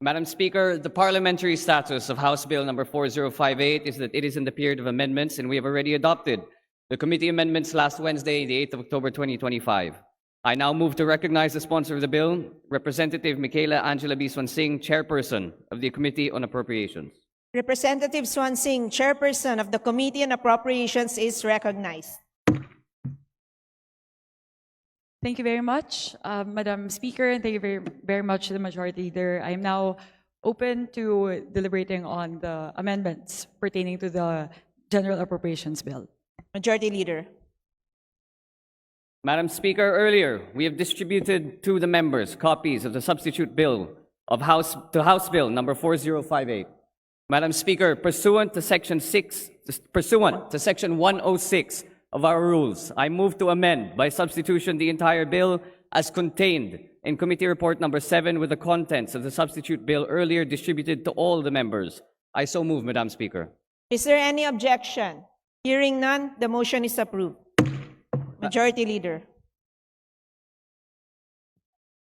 Madam Speaker, the parliamentary status of House Bill number 4058 is that it is in the period of amendments, and we have already adopted the committee amendments last Wednesday, the 8th of October 2025. I now move to recognize the sponsor of the bill, Representative Michaela Angela B. Swansing, Chairperson of the Committee on Appropriations. Representative Swansing, Chairperson of the Committee on Appropriations, is recognized. Thank you very much, Madam Speaker, and thank you very much to the Majority Leader. I am now open to deliberating on the amendments pertaining to the General Appropriations Bill. Majority Leader. Madam Speaker, earlier we have distributed to the members copies of the substitute bill of House Bill number 4058. Madam Speaker, pursuant to Section 106 of our rules, I move to amend by substitution the entire bill as contained in Committee Report number 7 with the contents of the substitute bill earlier distributed to all the members. I so move, Madam Speaker. Is there any objection? Hearing none, the motion is approved. Majority Leader.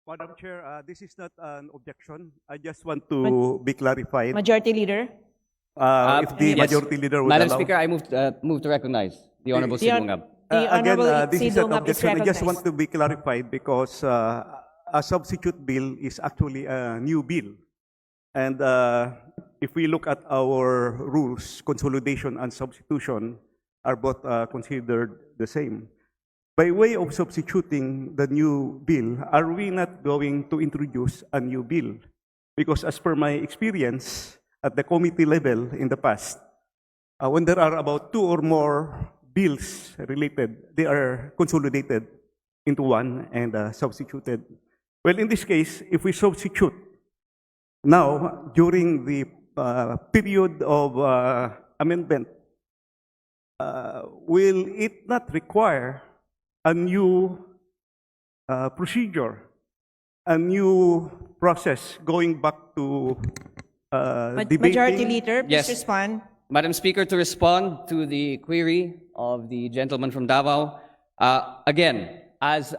Madam Chair, this is not an objection. I just want to be clarified. Majority Leader. If the yes. Majority Leader would Madam allow. Speaker, I move to recognize the Honorable Sidungab. Again, this is an Sidungab is objection. I just want recognized. to be clarified because a substitute bill is actually a new bill. And if we look at our rules, consolidation and substitution are both considered the same. By way of substituting the new bill, are we not going to introduce a new bill? Because as per my experience at the committee level in the past, when there are about 2 or more bills related, they are consolidated into one and substituted. Well, in this case, if we substitute now during the period of amendment, will it not require a new procedure, a new process going back to debating? Majority Leader, please Yes. respond. Madam Speaker, to respond to the query of the gentleman from Davao, again, as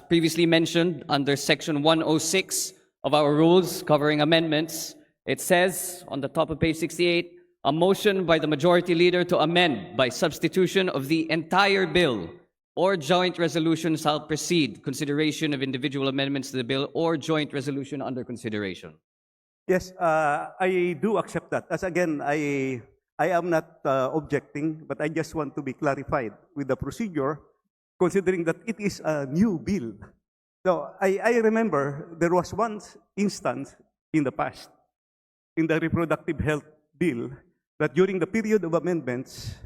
previously mentioned under Section 106 of our rules covering amendments, it says on the top of page 68, a motion by the Majority Leader to amend by substitution of the entire bill or joint resolution shall precede consideration of individual amendments to the bill or joint resolution under consideration. Yes, I do accept that. As again, I am not objecting, but I just want to be clarified with the procedure, considering that it is a new bill. So I remember there was one instance in the past, in the reproductive health bill, that during the period of amendments,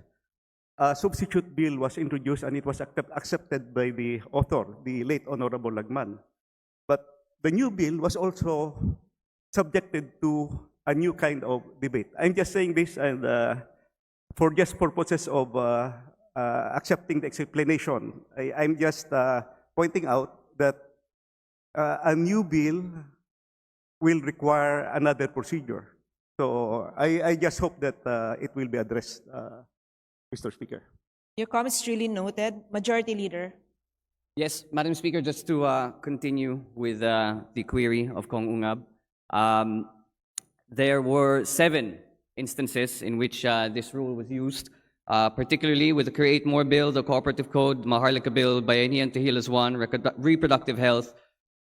a substitute bill was introduced and it was accepted by the author, the late Honorable Lagman. But the new bill was also subjected to a new kind of debate. I'm just saying this and for just purposes of accepting the explanation. I'm just pointing out that a new bill will require another procedure. So I just hope that it will be addressed, Mr. Speaker. Your comments duly noted. Majority Leader. Yes, Madam Speaker, just to continue with the query of Kong Ungab, there were 7 instances in which this rule was used, particularly with the Create More Bill, the Cooperative Code, Maharlika Bill, Bayanihan Tahilas 1, Reproductive Health,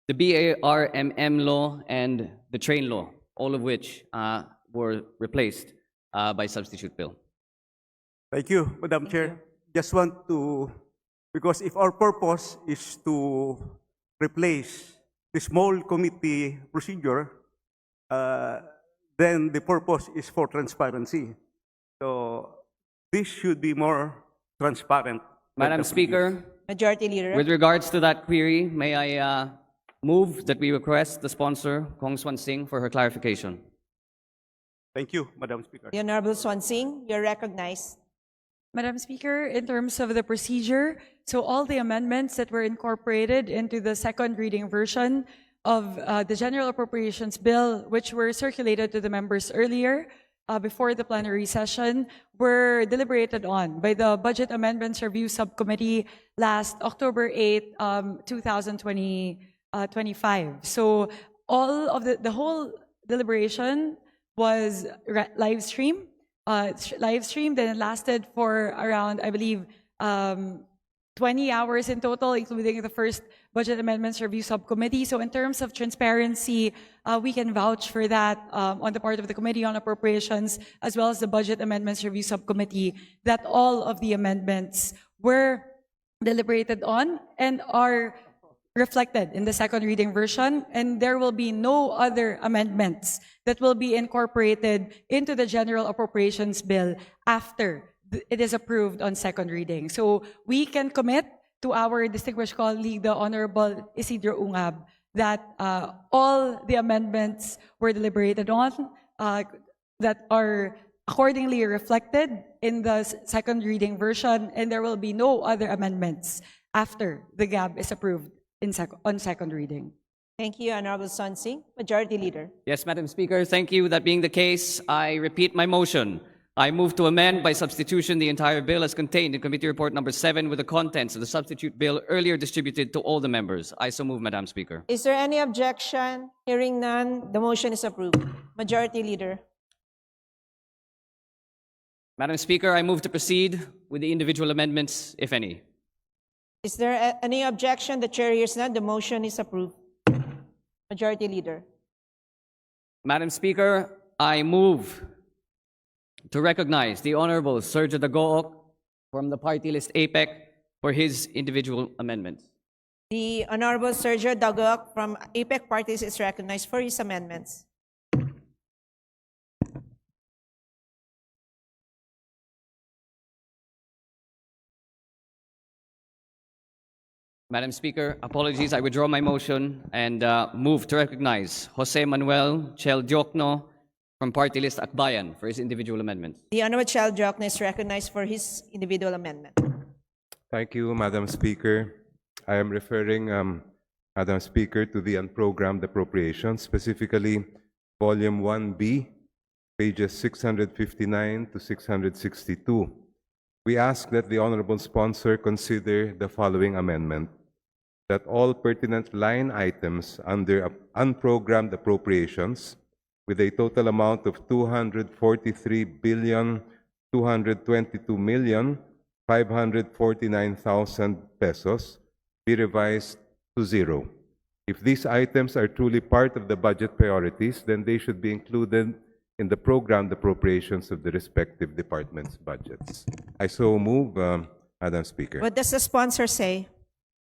the BARMM law, and the Train law, all of which were replaced by substitute bill. Thank you, Madam Chair. Just want to, because if our purpose is to replace the small committee procedure, then the purpose is for transparency. So this should be more transparent. Madam Speaker, Majority Leader. with regards to that query, may I move that we request the sponsor, Kong Swansing, for her clarification. Thank you, Madam Speaker. The Honorable Swansing, you're recognized. Madam Speaker, in terms of the procedure, so all the amendments that were incorporated into the second reading version of the General Appropriations Bill, which were circulated to the members earlier before the plenary session, were deliberated on by the Budget Amendments Review Subcommittee last October 8, 2025. So all of the whole deliberation was live streamed, then it lasted for around, I believe, 20 hours in total, including the first Budget Amendments Review Subcommittee. So in terms of transparency, we can vouch for that on the part of the Committee on Appropriations, as well as the Budget Amendments Review Subcommittee, that all of the amendments were deliberated on and are reflected in the second reading version, and there will be no other amendments that will be incorporated into the General Appropriations Bill after it is approved on second reading. So we can commit to our distinguished colleague, the Honorable Isidro Ungab, that all the amendments were deliberated on, that are accordingly reflected in the second reading version, and there will be no other amendments after the GAB is approved on second reading. Thank you, Honorable Sonsing. Majority Leader. Yes, Madam Speaker, thank you. That being the case, I repeat my motion. I move to amend by substitution the entire bill as contained in Committee Report Number 7 with the contents of the substitute bill earlier distributed to all the members. I so move, Madam Speaker. Is there any objection? Hearing none, the motion is approved. Majority Leader. Madam Speaker, I move to proceed with the individual amendments, if any. Is there any objection? The Chair hears none, the motion is approved. Majority Leader. Madam Speaker, I move to recognize the Honorable Sergio Dagook from the party list APEC for his individual amendments. The Honorable Sergio Dagook from APEC Parties is recognized for his amendments. Madam Speaker, apologies, I withdraw my motion and move to recognize Jose Manuel Chel Diokno from party list Akbayan for his individual amendments. The Honorable Chel Diokno is recognized for his individual amendment. Thank you, Madam Speaker. I am referring, Madam Speaker, to the unprogrammed appropriations, specifically Volume 1B, pages 659 to 662. We ask that the Honorable Sponsor consider the following amendment: that all pertinent line items under unprogrammed appropriations with a total amount of 243,222,549,000 pesos be revised to zero. If these items are truly part of the budget priorities, then they should be included in the programmed appropriations of the respective departments' budgets. I so move, Madam Speaker. What does the sponsor say?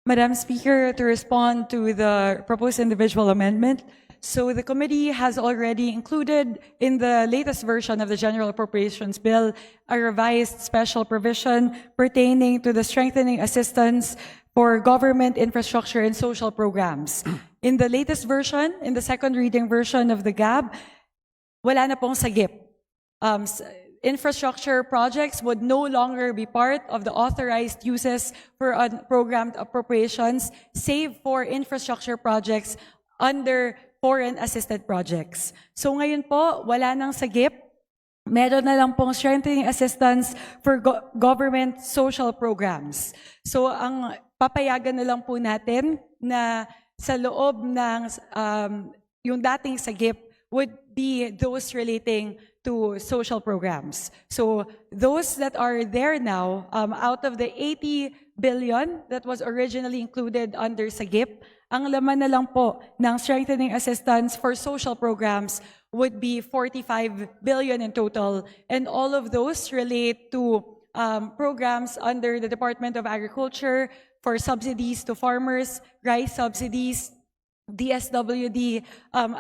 Madam Speaker, to respond to the proposed individual amendment, so the committee has already included in the latest version of the General Appropriations Bill a revised special provision pertaining to the strengthening assistance for government infrastructure and social programs. In the latest version, in the second reading version of the GAB, wala na pong sagip. Infrastructure projects would no longer be part of the authorized uses for unprogrammed appropriations, save for infrastructure projects under foreign assisted projects. So ngayon po, wala nang sagip. Meron na lang pong strengthening assistance for government social programs. So ang papayagan na lang po natin na sa loob ng yung dating sagip would be those relating to social programs. So those that are there now, out of the 80 billion that was originally included under SAGIP, ang laman na lang po ng strengthening assistance for social programs would be 45 billion in total, and all of those relate to programs under the Department of Agriculture for subsidies to farmers, rice subsidies, DSWD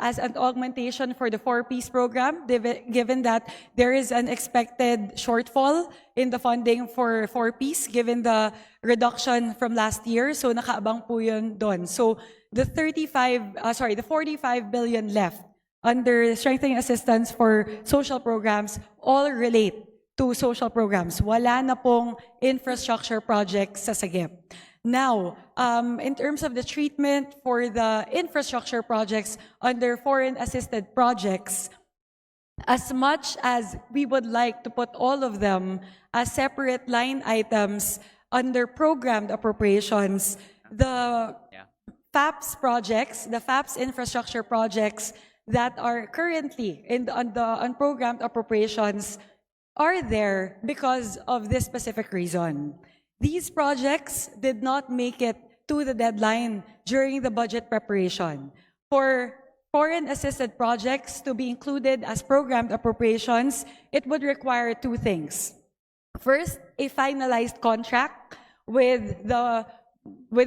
as an augmentation for the 4Ps program, given that there is an expected shortfall in the funding for 4Ps given the reduction from last year. So nakaabang po yun doon. So the 45 billion left under strengthening assistance for social programs all relate to social programs. Wala na pong infrastructure projects sa SAGIP. Now, in terms of the treatment for the infrastructure projects under foreign-assisted projects, as much as we would like to put all of them as separate line items under programmed appropriations, the FAPS projects, the FAPS infrastructure projects that are currently on the unprogrammed appropriations are there because of this specific reason. These projects did not make it to the deadline during the budget preparation. For foreign-assisted projects to be included as programmed appropriations, it would require two things. First, a finalized contract with a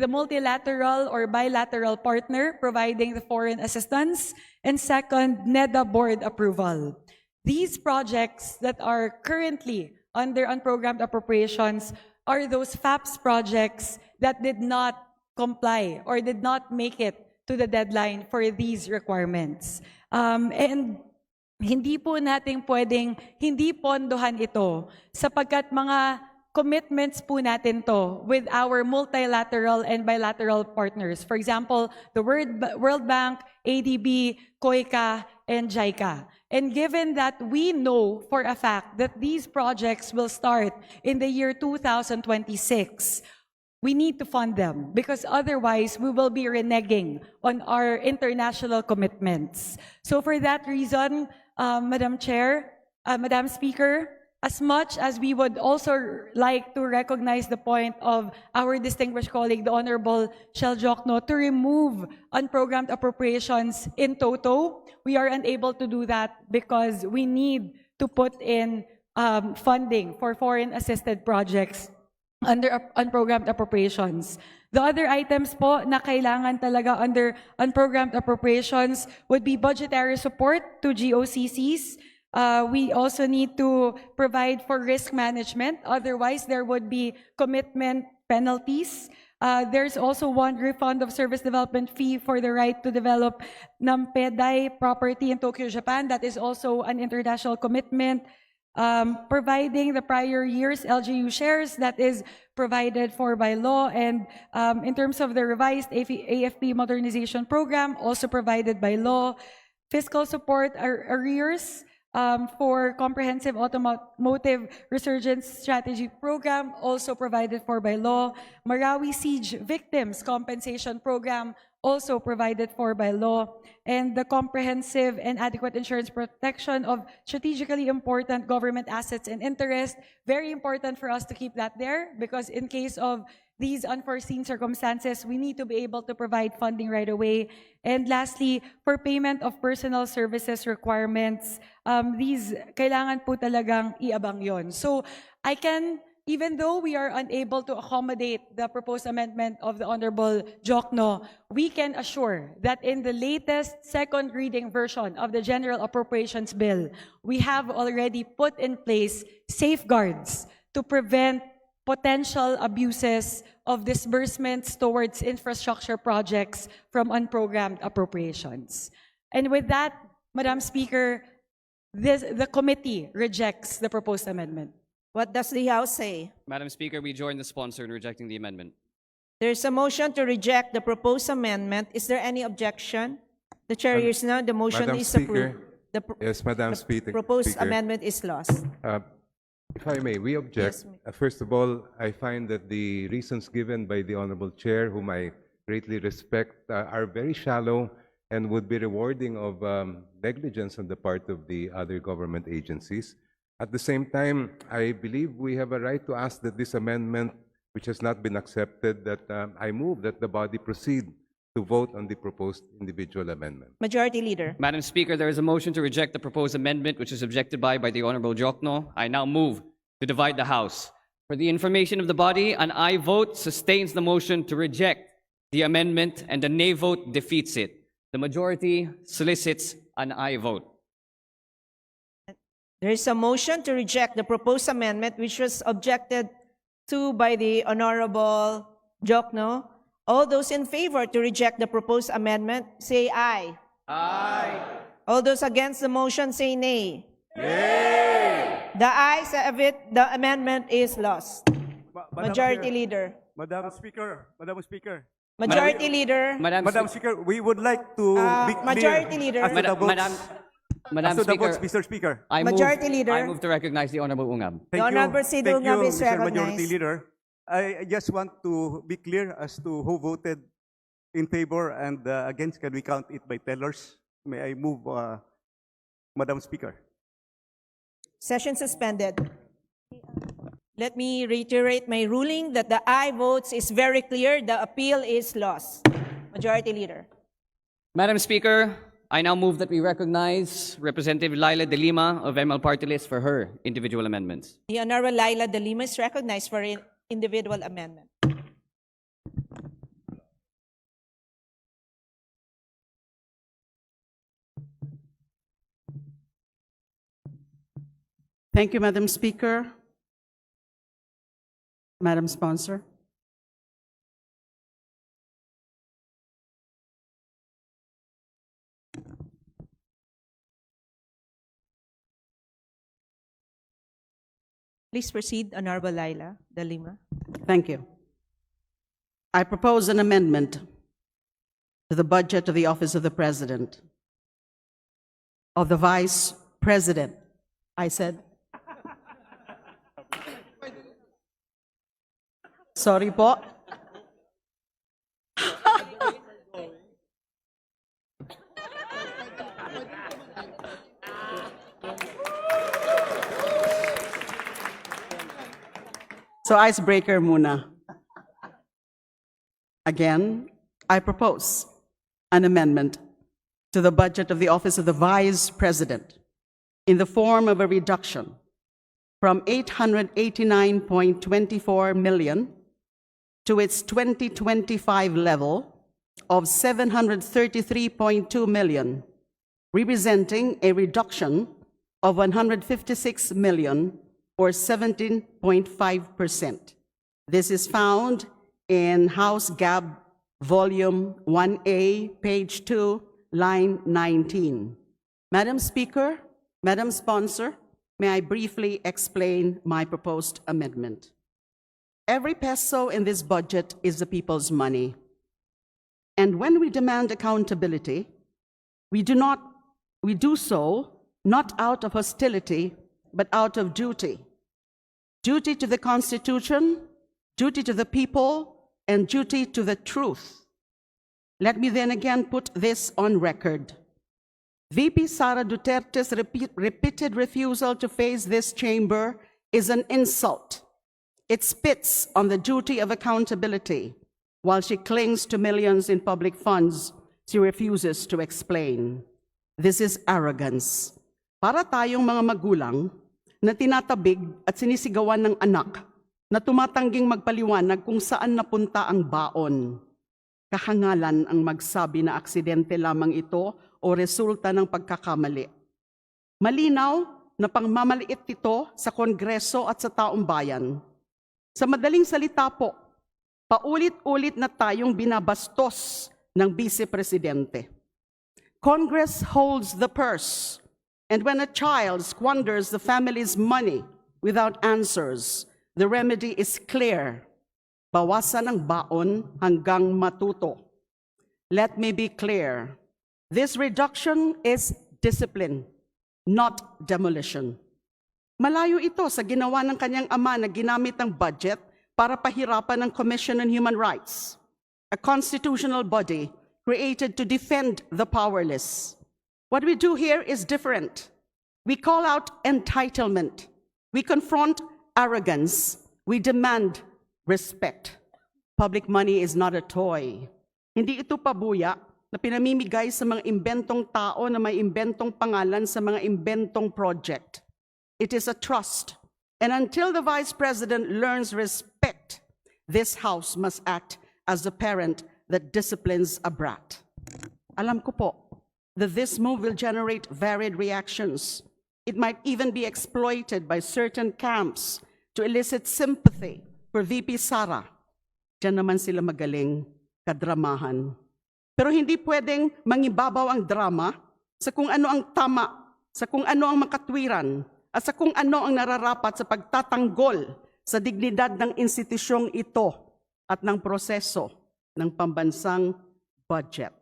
multilateral or bilateral partner providing the foreign assistance, and second, NEDA board approval. These projects that are currently under unprogrammed appropriations are those FAPS projects that did not comply or did not make it to the deadline for these requirements. And hindi po natin pwedeng hindi pondohan ito sapagkat mga commitments po natin to with our multilateral and bilateral partners. For example, the World Bank, ADB, COICA, and JICA. And given that we know for a fact that these projects will start in the year 2026, we need to fund them because otherwise we will be reneging on our international commitments. So for that reason, Madam Chair, Madam Speaker, as much as we would also like to recognize the point of our distinguished colleague, the Honorable Shell Jokno, to remove unprogrammed appropriations in toto, we are unable to do that because we need to put in funding for foreign-assisted projects under unprogrammed appropriations. The other items po na kailangan talaga under unprogrammed appropriations would be budgetary support to GOCCs. We also need to provide for risk management. Otherwise, there would be commitment penalties. There's also one refund of service development fee for the right to develop ng PEDAI property in Tokyo, Japan. That is also an international commitment. Providing the prior year's LGU shares, that is provided for by law. And in terms of the revised AFP modernization program, also provided by law. Fiscal support arrears for comprehensive automotive resurgence strategy program, also provided for by law. Marawi siege victims compensation program, also provided for by law. And the comprehensive and adequate insurance protection of strategically important government assets and interest. Very important for us to keep that there because in case of these unforeseen circumstances, we need to be able to provide funding right away. And lastly, for payment of personal services requirements, these kailangan po talagang iabang yon. So I can, even though we are unable to accommodate the proposed amendment of the Honorable Jokno, we can assure that in the latest second reading version of the General Appropriations Bill, we have already put in place safeguards to prevent potential abuses of disbursements towards infrastructure projects from unprogrammed appropriations. And with that, Madam Speaker, the committee rejects the proposed amendment. What does the House say? Madam Speaker, we join the sponsor in rejecting the amendment. There's a motion to reject the proposed amendment. Is there any objection? The chair hears none. The motion Madam is Speaker, approved. yes, Madam The proposed Speaker. amendment is lost. If I may, we object. Yes, First of all, I find that the reasons given by the Honorable Chair, whom I greatly respect, are very shallow and would be rewarding of negligence on the part of the other government agencies. At the same time, I believe we have a right to ask that this amendment, which has not been accepted, that I move that the body proceed to vote on the proposed individual amendment. Majority Leader. Madam Speaker, there is a motion to reject the proposed amendment, which is objected by the Honorable Jokno. I now move to divide the House. For the information of the body, an aye vote sustains the motion to reject the amendment, and a nay vote defeats it. The majority solicits an aye vote. There is a motion to reject the proposed amendment, which was objected to by the Honorable Jokno. All those in favor to reject the proposed amendment, say aye. Aye. All those against the motion, say nay. Nay. The ayes have it. The amendment is lost. Majority Leader. Madam Speaker, Majority Leader. Madam Speaker, we would like to be clear Majority Leader. as to the votes. Madam As to the Speaker, votes, Mr. Speaker. Majority Leader. I move to recognize the Honorable Ungab. The Honorable Sid Thank you, Ungab is Mr. Majority recognized. Leader. I just want to be clear as to who voted in favor and against. Can we count it by tellers, May I move, Madam Speaker? Session suspended. Let me reiterate my ruling that the aye votes is very clear. The appeal is lost. Majority Leader. Madam Speaker, I now move that we recognize Representative Laila De Lima of ML Party List for her individual amendments. The Honorable Laila De Lima is recognized for an individual amendment. Thank you, Madam Speaker. Madam Sponsor. Please proceed, Honorable Laila De Lima. Thank you. I propose an amendment to the budget of the Office of the President, of the Vice President. I said, sorry po. So icebreaker muna. Again, I propose an amendment to the budget of the Office of the Vice President in the form of a reduction from 889.24 million to its 2025 level of 733.2 million, representing a reduction of 156 million or 17.5%. This is found in House Gab Volume 1A, page 2, line 19. Madam Speaker, Madam Sponsor, may I briefly explain my proposed amendment? Every peso in this budget is the people's money. And when we demand accountability, we do so not out of hostility, but out of duty. Duty to the Constitution, duty to the people, and duty to the truth. Let me then again put this on record. VP Sara Duterte's repeated refusal to face this chamber is an insult. It spits on the duty of accountability. While she clings to millions in public funds, she refuses to explain. This is arrogance. Para tayong mga magulang na tinatabig at sinisigawan ng anak na tumatangging magpaliwanag kung saan napunta ang baon. Kahangalan ang magsabi na aksidente lamang ito o resulta ng pagkakamali. Malinaw na pangmamaliit ito sa Kongreso at sa taong bayan. Sa madaling salita po, paulit-ulit na tayong binabastos ng Vice Presidente. Congress holds the purse, and when a child squanders the family's money without answers, the remedy is clear. Bawasan ang baon hanggang matuto. Let me be clear. This reduction is discipline, not demolition. Malayo ito sa ginawa ng kanyang ama na ginamit ang budget para pahirapan ang Commission on Human Rights, a constitutional body created to defend the powerless. What we do here is different. We call out entitlement. We confront arrogance. We demand respect. Public money is not a toy. Hindi ito pabuya na pinamimigay sa mga imbentong tao na may imbentong pangalan sa mga imbentong project. It is a trust. And until the Vice President learns respect, this House must act as the parent that disciplines a brat. Alam ko po that this move will generate varied reactions. It might even be exploited by certain camps to elicit sympathy for VP Sara. Diyan naman sila magaling, kadramahan. Pero hindi pwedeng mangibabaw ang drama sa kung ano ang tama, sa kung ano ang makatwiran, at sa kung ano ang nararapat sa pagtatanggol sa dignidad ng institusyong ito at ng proseso ng pambansang budget.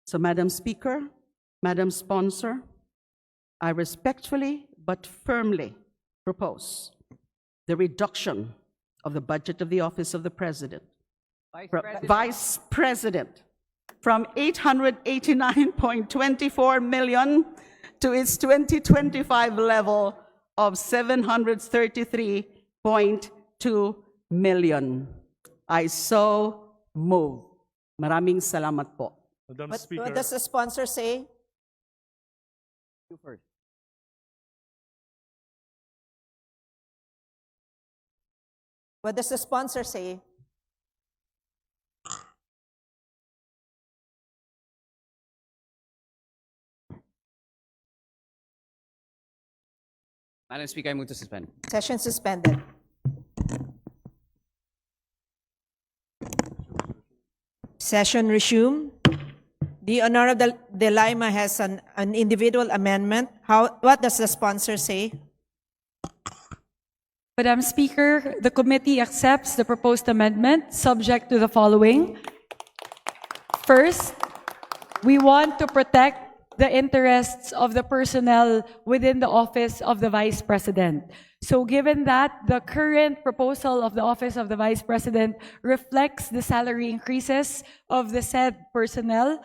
So, Madam Speaker, Madam Sponsor, I respectfully but firmly propose the reduction of the budget of the Office of the President, Vice President, from 889.24 million to its 2025 level of 733.2 million. I so move. Maraming salamat po. Madam What Speaker, does the sponsor say? You first. What does the sponsor say? Madam Speaker, I move to suspend. Session suspended. Session resumed. The Honorable De Lima has an individual amendment. What does the sponsor say? Madam Speaker, the committee accepts the proposed amendment subject to the following. First, we want to protect the interests of the personnel within the Office of the Vice President. So given that the current proposal of the Office of the Vice President reflects the salary increases of the said personnel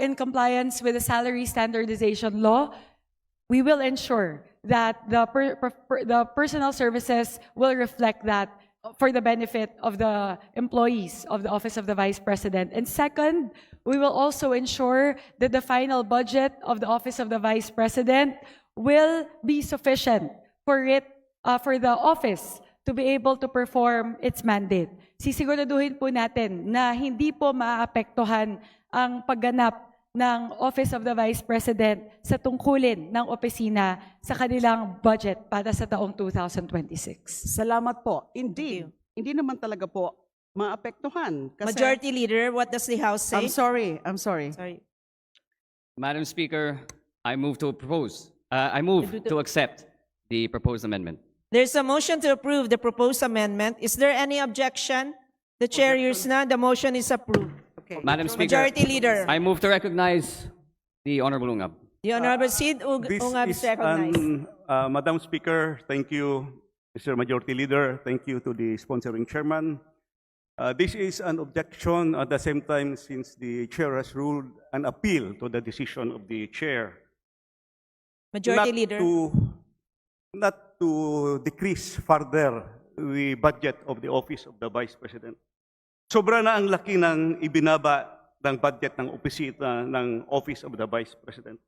in compliance with the salary standardization law, we will ensure that the personnel services will reflect that for the benefit of the employees of the Office of the Vice President. And second, we will also ensure that the final budget of the Office of the Vice President will be sufficient for the office to be able to perform its mandate. Sisiguraduhin po natin na hindi po maapektuhan ang pagganap ng Office of the Vice President sa tungkulin ng opisina sa kanilang budget para sa taong 2026. Salamat po. Indeed, hindi naman talaga po maapektuhan. Kasi, Majority Leader, what does the House say? I'm sorry. Sorry. Madam Speaker, I move to accept the proposed amendment. There's a motion to approve the proposed amendment. Is there any objection? The chair hears none. The motion is approved. Okay. Madam Speaker, Majority Leader. I move to recognize the Honorable Ungab. The Honorable Sid this Ungab is is recognized. Madam Speaker, thank you, Mr. Majority Leader. Thank you to the sponsoring chairman. This is an objection at the same time since the chair has ruled an appeal to the decision of the chair. Majority Leader. Not to decrease further the budget of the Office of the Vice President. Sobra na ang laki ng ibinaba ng budget ng opisina ng Office of the Vice President.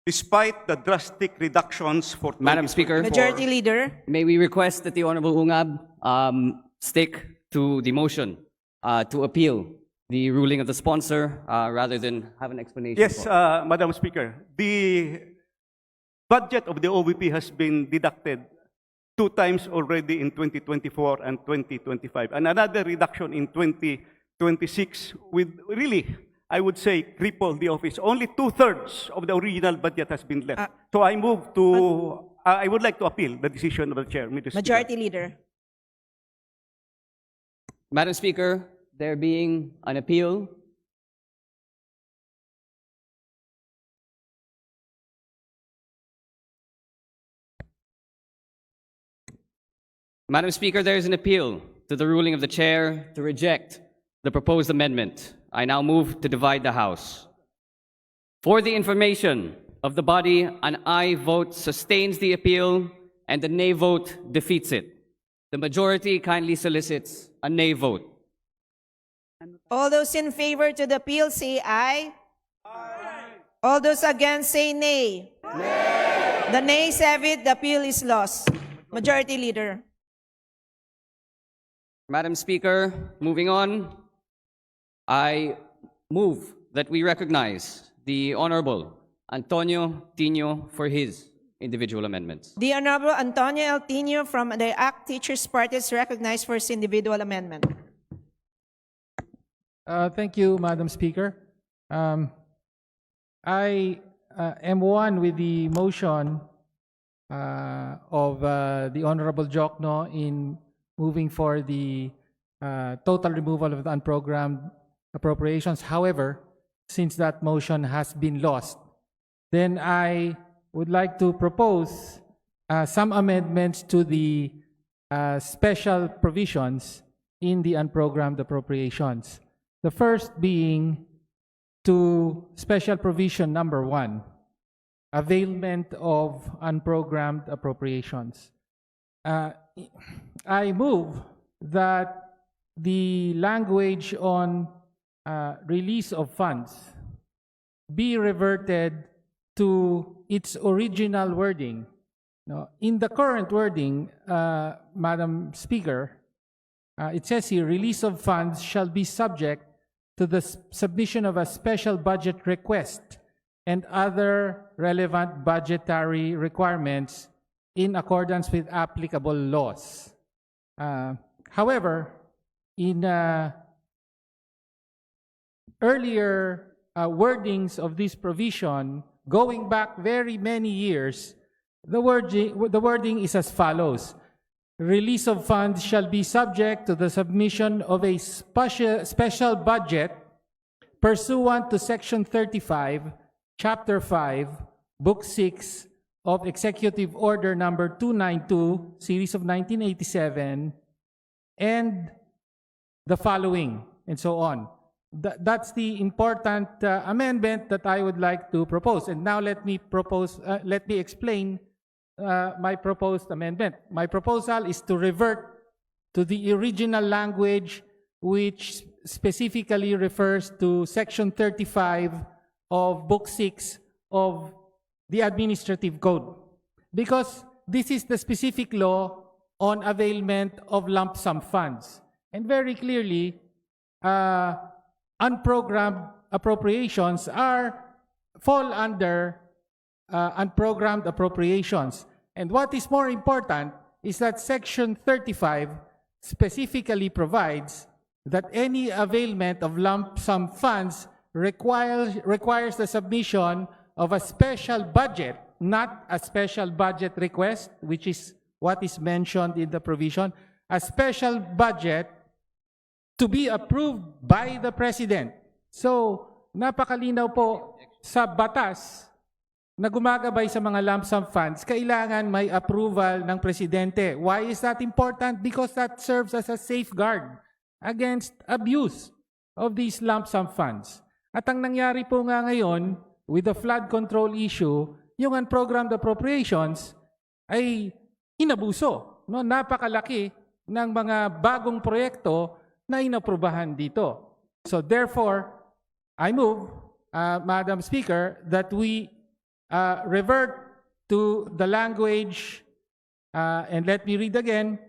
Despite the drastic reductions for Madam Speaker, Majority Leader. may we request that the Honorable Ungab stick to the motion to appeal the ruling of the sponsor rather than have an explanation? Yes, for. Madam Speaker. The budget of the OVP has been deducted 2 times already in 2024 and 2025, and another reduction in 2026 with really, I would say, cripple the office. Only 2/3 of the original budget has been left. So I move to, I would like to appeal the decision of the chair, Mr. Speaker. Majority Leader. Madam Speaker, there being an appeal, Madam Speaker, there is an appeal to the ruling of the chair to reject the proposed amendment. I now move to divide the House. For the information of the body, an aye vote sustains the appeal and the nay vote defeats it. The majority kindly solicits a nay vote. All those in favor to the appeal say aye. All those against say nay. The nays have it. The appeal is lost. Majority Leader. Madam Speaker, moving on, I move that we recognize the Honorable Antonio Tino for his individual amendments. The Honorable Antonio L. Tino from the ACT Teachers Party is recognized for his individual amendment. Thank you, Madam Speaker. I am one with the motion of the Honorable Jokno in moving for the total removal of the unprogrammed appropriations. However, since that motion has been lost, then I would like to propose some amendments to the special provisions in the unprogrammed appropriations. The first being to special provision number 1, availment of unprogrammed appropriations. I move that the language on release of funds be reverted to its original wording. Now, in the current wording, Madam Speaker, it says here, release of funds shall be subject to the submission of a special budget request and other relevant budgetary requirements in accordance with applicable laws. However, in earlier wordings of this provision, going back very many years, the wording is as follows. Release of funds shall be subject to the submission of a special budget pursuant to Section 35, Chapter 5, Book 6 of Executive Order Number 292, Series of 1987, and the following, and so on. That's the important amendment that I would like to propose. And now let me explain my proposed amendment. My proposal is to revert to the original language, which specifically refers to Section 35 of Book 6 of the Administrative Code, because this is the specific law on availment of lump sum funds. And very clearly, unprogrammed appropriations fall under unprogrammed appropriations. And what is more important is that Section 35 specifically provides that any availment of lump sum funds requires the submission of a special budget, not a special budget request, which is what is mentioned in the provision, a special budget to be approved by the President. So, napakalinaw po sa batas na gumagabay sa mga lump sum funds, kailangan may approval ng Presidente. Why is that important? Because that serves as a safeguard against abuse of these lump sum funds. At ang nangyari po nga ngayon, with the flood control issue, yung unprogrammed appropriations ay inabuso. No? Napakalaki ng mga bagong proyekto na inaprubahan dito. So therefore, I move, Madam Speaker, that we revert to the language, and let me read again,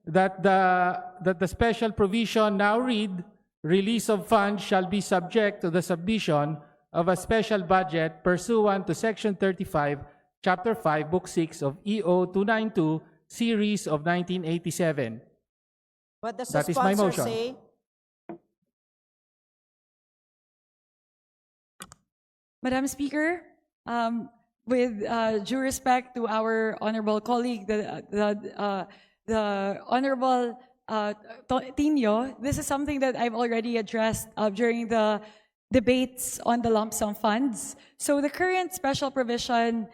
that the special provision now read, release of funds shall be subject to the submission of a special budget pursuant to Section 35, Chapter 5, Book 6 of EO 292, Series of 1987. What does That the is my sponsor motion. say? Madam Speaker, with due respect to our honorable colleague, the Honorable Tino, this is something that I've already addressed during the debates on the lump sum funds. So the current special provision,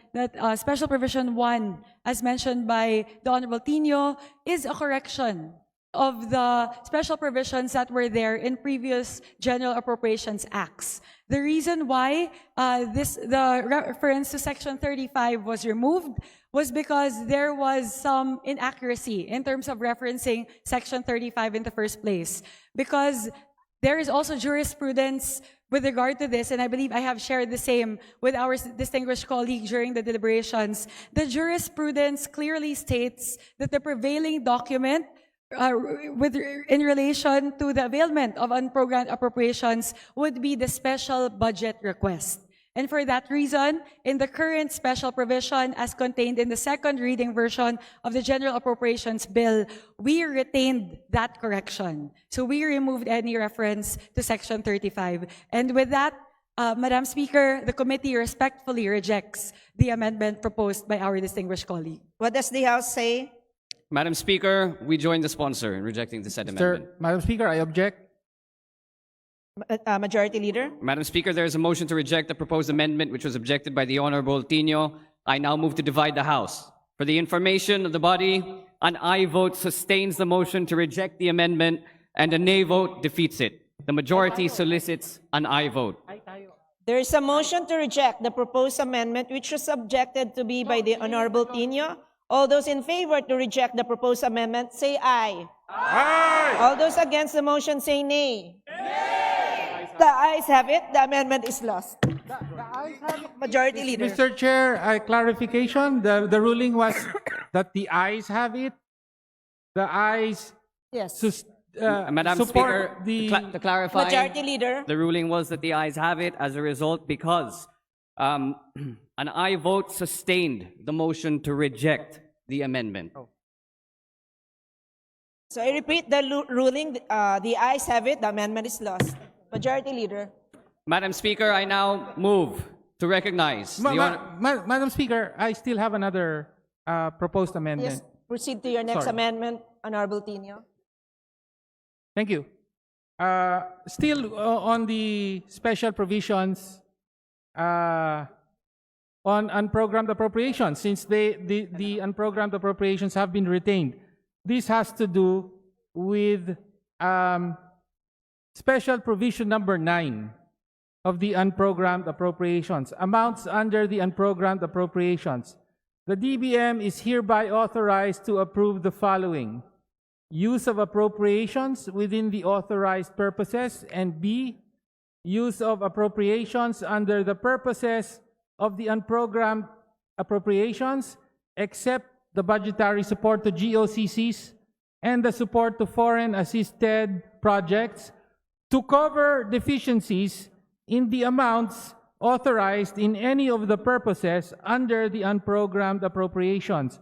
Special Provision 1, as mentioned by the Honorable Tino, is a correction of the special provisions that were there in previous General Appropriations Acts. The reason why the reference to Section 35 was removed was because there was some inaccuracy in terms of referencing Section 35 in the first place. Because there is also jurisprudence with regard to this, and I believe I have shared the same with our distinguished colleague during the deliberations. The jurisprudence clearly states that the prevailing document in relation to the availment of unprogrammed appropriations would be the special budget request. And for that reason, in the current special provision as contained in the second reading version of the General Appropriations Bill, we retained that correction. So we removed any reference to Section 35. And with that, Madam Speaker, the committee respectfully rejects the amendment proposed by our distinguished colleague. What does the House say? Madam Speaker, we join the sponsor in rejecting the said amendment. Madam Speaker, I object. Majority Leader? Madam Speaker, there is a motion to reject the proposed amendment which was objected by the Honorable Tino. I now move to divide the House. For the information of the body, an aye vote sustains the motion to reject the amendment and a nay vote defeats it. The majority solicits an aye vote. There is a motion to reject the proposed amendment which was objected to be by the Honorable Tino. All those in favor to reject the proposed amendment, say aye. Aye. All those against the motion, say nay. Nay. The ayes have it. The amendment is lost. Majority Leader. Mr. Chair, a clarification. The ruling was that the ayes have it. The ayes Yes. Madam support Speaker, to clarify, Majority Leader. the ruling was that the ayes have it as a result because an aye vote sustained the motion to reject the amendment. So I repeat the ruling. The ayes have it. The amendment is lost. Majority Leader. Madam Speaker, I now move to recognize the Madam Speaker, I still have another proposed amendment. Yes. Proceed to your next Sorry. amendment, Honorable Tino. Thank you. Still on the special provisions on unprogrammed appropriations, since the unprogrammed appropriations have been retained. This has to do with special provision number 9 of the unprogrammed appropriations, amounts under the unprogrammed appropriations. The DBM is hereby authorized to approve the following: use of appropriations within the authorized purposes, and B, use of appropriations under the purposes of the unprogrammed appropriations, except the budgetary support to GOCCs and the support to foreign assisted projects, to cover deficiencies in the amounts authorized in any of the purposes under the unprogrammed appropriations.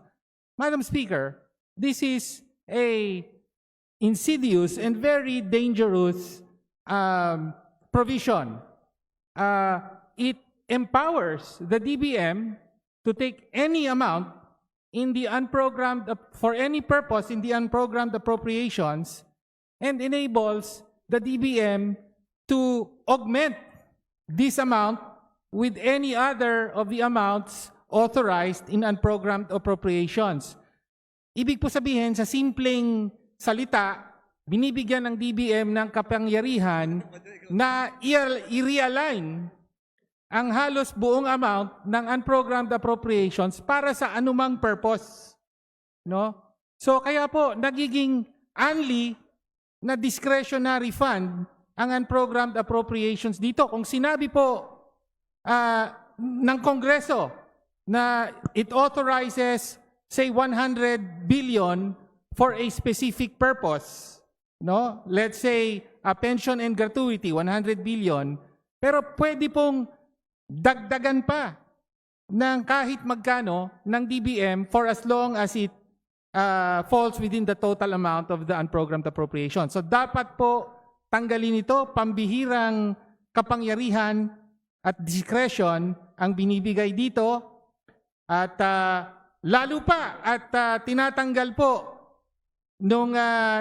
Madam Speaker, this is a insidious and very dangerous provision. It empowers the DBM to take any amount in the unprogrammed, for any purpose in the unprogrammed appropriations, and enables the DBM to augment this amount with any other of the amounts authorized in unprogrammed appropriations. Ibig po sabihin, sa simpleng salita, binibigyan ng DBM ng kapangyarihan na i-realign ang halos buong amount ng unprogrammed appropriations para sa anumang purpose. No? So kaya po, nagiging only na discretionary fund ang unprogrammed appropriations dito. Kung sinabi po ng Kongreso na it authorizes, say, 100 billion for a specific purpose, no? Let's say, a pension and gratuity, 100 billion, pero pwede pong dagdagan pa ng kahit magkano ng DBM for as long as it falls within the total amount of the unprogrammed appropriation. So dapat po tanggalin ito, pambihirang kapangyarihan at discretion ang binibigay dito, at lalo pa at tinatanggal po nung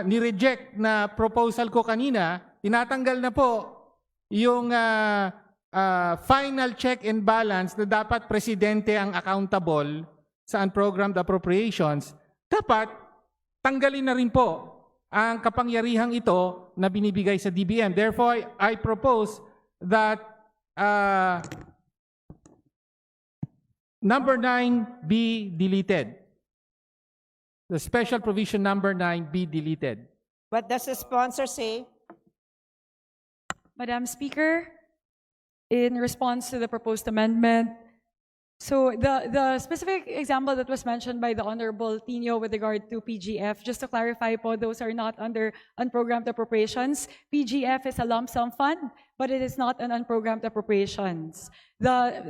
ni-reject na proposal ko kanina, tinatanggal na po yung final check and balance na dapat presidente ang accountable sa unprogrammed appropriations. Dapat tanggalin na rin po ang kapangyarihang ito na binibigay sa DBM. Therefore, I propose that number 9 be deleted. The special provision number 9 be deleted. What does the sponsor say? Madam Speaker, in response to the proposed amendment, so the specific example that was mentioned by the Honorable Tino with regard to PGF, just to clarify po, those are not under unprogrammed appropriations. PGF is a lump sum fund, but it is not an unprogrammed appropriations. The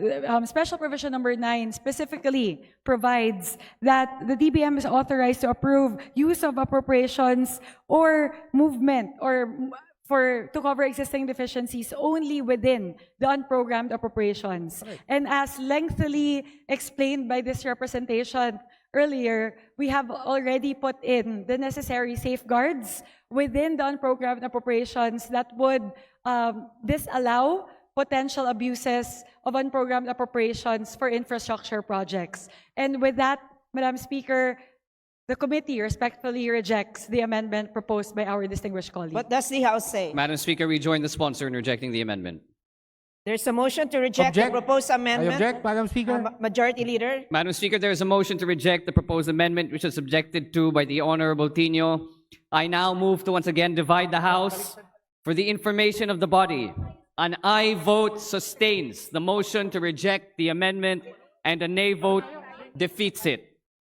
special provision number 9 specifically provides that the DBM is authorized to approve use of appropriations or movement or to cover existing deficiencies only within the unprogrammed appropriations. Right. And as lengthily explained by this representation earlier, we have already put in the necessary safeguards within the unprogrammed appropriations that would disallow potential abuses of unprogrammed appropriations for infrastructure projects. And with that, Madam Speaker, The committee respectfully rejects the amendment proposed by our distinguished colleague. What does the House say? Madam Speaker, we join the sponsor in rejecting the amendment. There's a motion to reject the Object. proposed I amendment. object, Madam Speaker. Majority Leader. Madam Speaker, there is a motion to reject the proposed amendment which was objected to by the Honorable Tino. I now move to once again divide the House. For the information of the body, an aye vote sustains the motion to reject the amendment and a nay vote defeats it.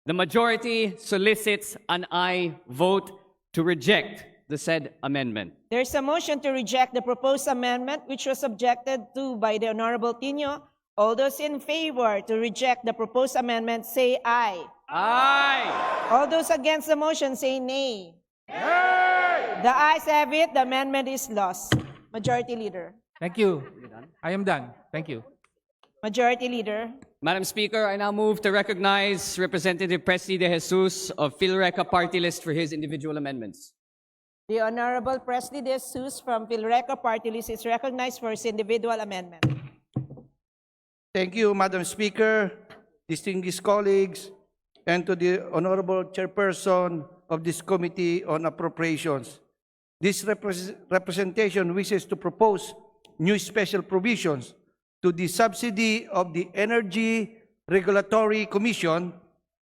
The majority solicits an aye vote to reject the said amendment. There's a motion to reject the proposed amendment which was objected to by the Honorable Tino. All those in favor to reject the proposed amendment say aye. Aye! All those against the motion say nay. The ayes have it. The amendment is lost. Majority Leader. Thank you. I am done. Thank you. Majority Leader. Madam Speaker, I now move to recognize Representative Presley De Jesus of PhilReca Party List for his individual amendments. The Honorable Presley De Jesus from PhilReca Party List is recognized for his individual amendment. Thank you, Madam Speaker, distinguished colleagues, and to the Honorable Chairperson of this Committee on Appropriations. This representation wishes to propose new special provisions to the subsidy of the Energy Regulatory Commission.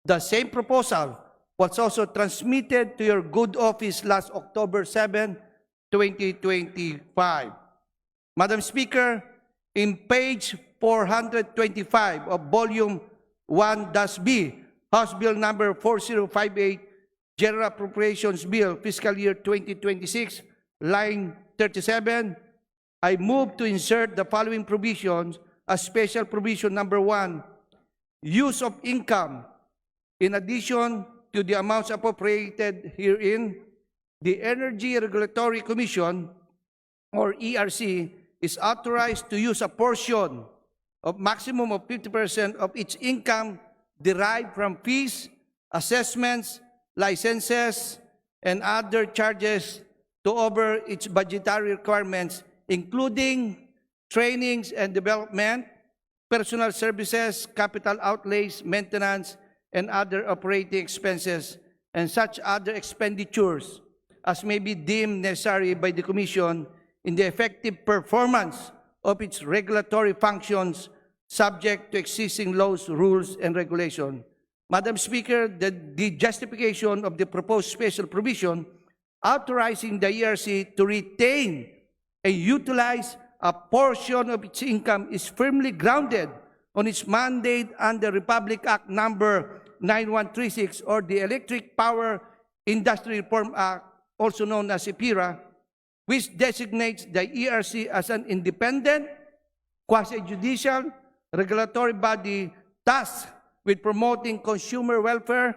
The same proposal was also transmitted to your good office last October 7, 2025. Madam Speaker, in page 425 of Volume 1-B, House Bill number 4058, General Appropriations Bill, Fiscal Year 2026, line 37, I move to insert the following provisions as special provision number 1, use of income. In addition to the amounts appropriated herein, the Energy Regulatory Commission, or ERC, is authorized to use a portion of maximum of 50% of its income derived from fees, assessments, licenses, and other charges to over its budgetary requirements, including trainings and development, personal services, capital outlays, maintenance, and other operating expenses, and such other expenditures as may be deemed necessary by the Commission in the effective performance of its regulatory functions subject to existing laws, rules, and regulations. Madam Speaker, the justification of the proposed special provision authorizing the ERC to retain and utilize a portion of its income is firmly grounded on its mandate under Republic Act number 9136 or the Electric Power Industry Reform Act, also known as EPIRA, which designates the ERC as an independent, quasi-judicial regulatory body tasked with promoting consumer welfare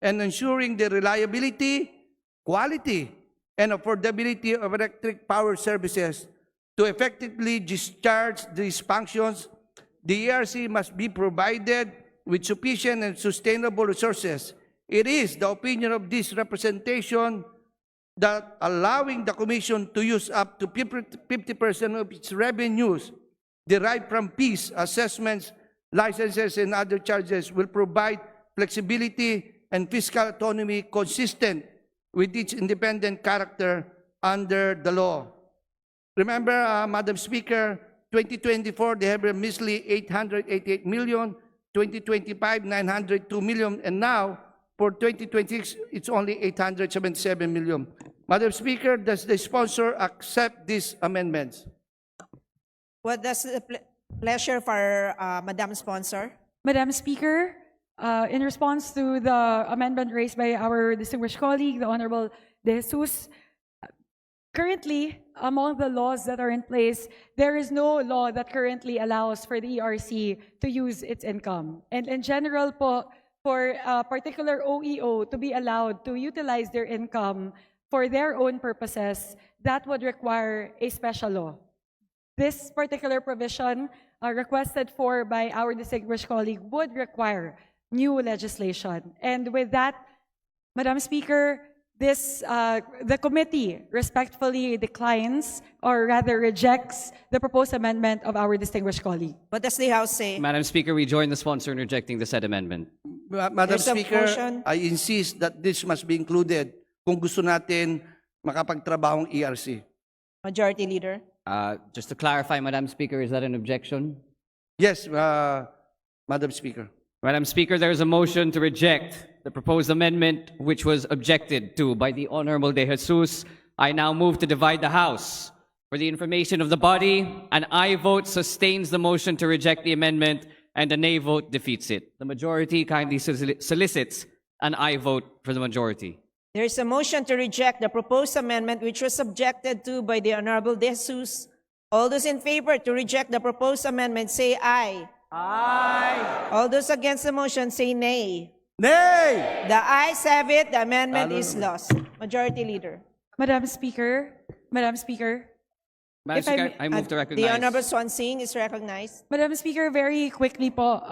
and ensuring the reliability, quality, and affordability of electric power services. To effectively discharge these functions, the ERC must be provided with sufficient and sustainable resources. It is the opinion of this representation that allowing the Commission to use up to 50% of its revenues derived from fees, assessments, licenses, and other charges will provide flexibility and fiscal autonomy consistent with its independent character under the law. Remember, Madam Speaker, 2024, they have a measly 888 million, 2025, 902 million, and now, for 2026, it's only 877 million. Madam Speaker, does the sponsor accept these amendments? What does the pleasure for Madam Sponsor? Madam Speaker, in response to the amendment raised by our distinguished colleague, the Honorable De Jesus, currently, among the laws that are in place, there is no law that currently allows for the ERC to use its income. And in general po, for a particular OEO to be allowed to utilize their income for their own purposes, that would require a special law. This particular provision requested for by our distinguished colleague would require new legislation. And with that, Madam Speaker, the committee respectfully declines, or rather rejects, the proposed amendment of our distinguished colleague. What does the House say? Madam Speaker, we join the sponsor in rejecting the said amendment. Madam There's a Speaker, motion. I insist that this must be included kung gusto natin makapagtrabahong ERC. Majority Leader. Just to clarify, Madam Speaker, is that an objection? Yes, Madam Speaker. Madam Speaker, there is a motion to reject the proposed amendment which was objected to by the Honorable De Jesus. I now move to divide the House. For the information of the body, an aye vote sustains the motion to reject the amendment and a nay vote defeats it. The majority kindly solicits an aye vote for the majority. There is a motion to reject the proposed amendment which was objected to by the Honorable De Jesus. All those in favor to reject the proposed amendment say aye. Aye. All those against the motion say nay. Nay! The ayes have it. The amendment is lost. Majority Leader. Madam Speaker, Madam If Speaker, I I move to The recognize. Honorable Swan Singh is recognized. Madam Speaker, very quickly po,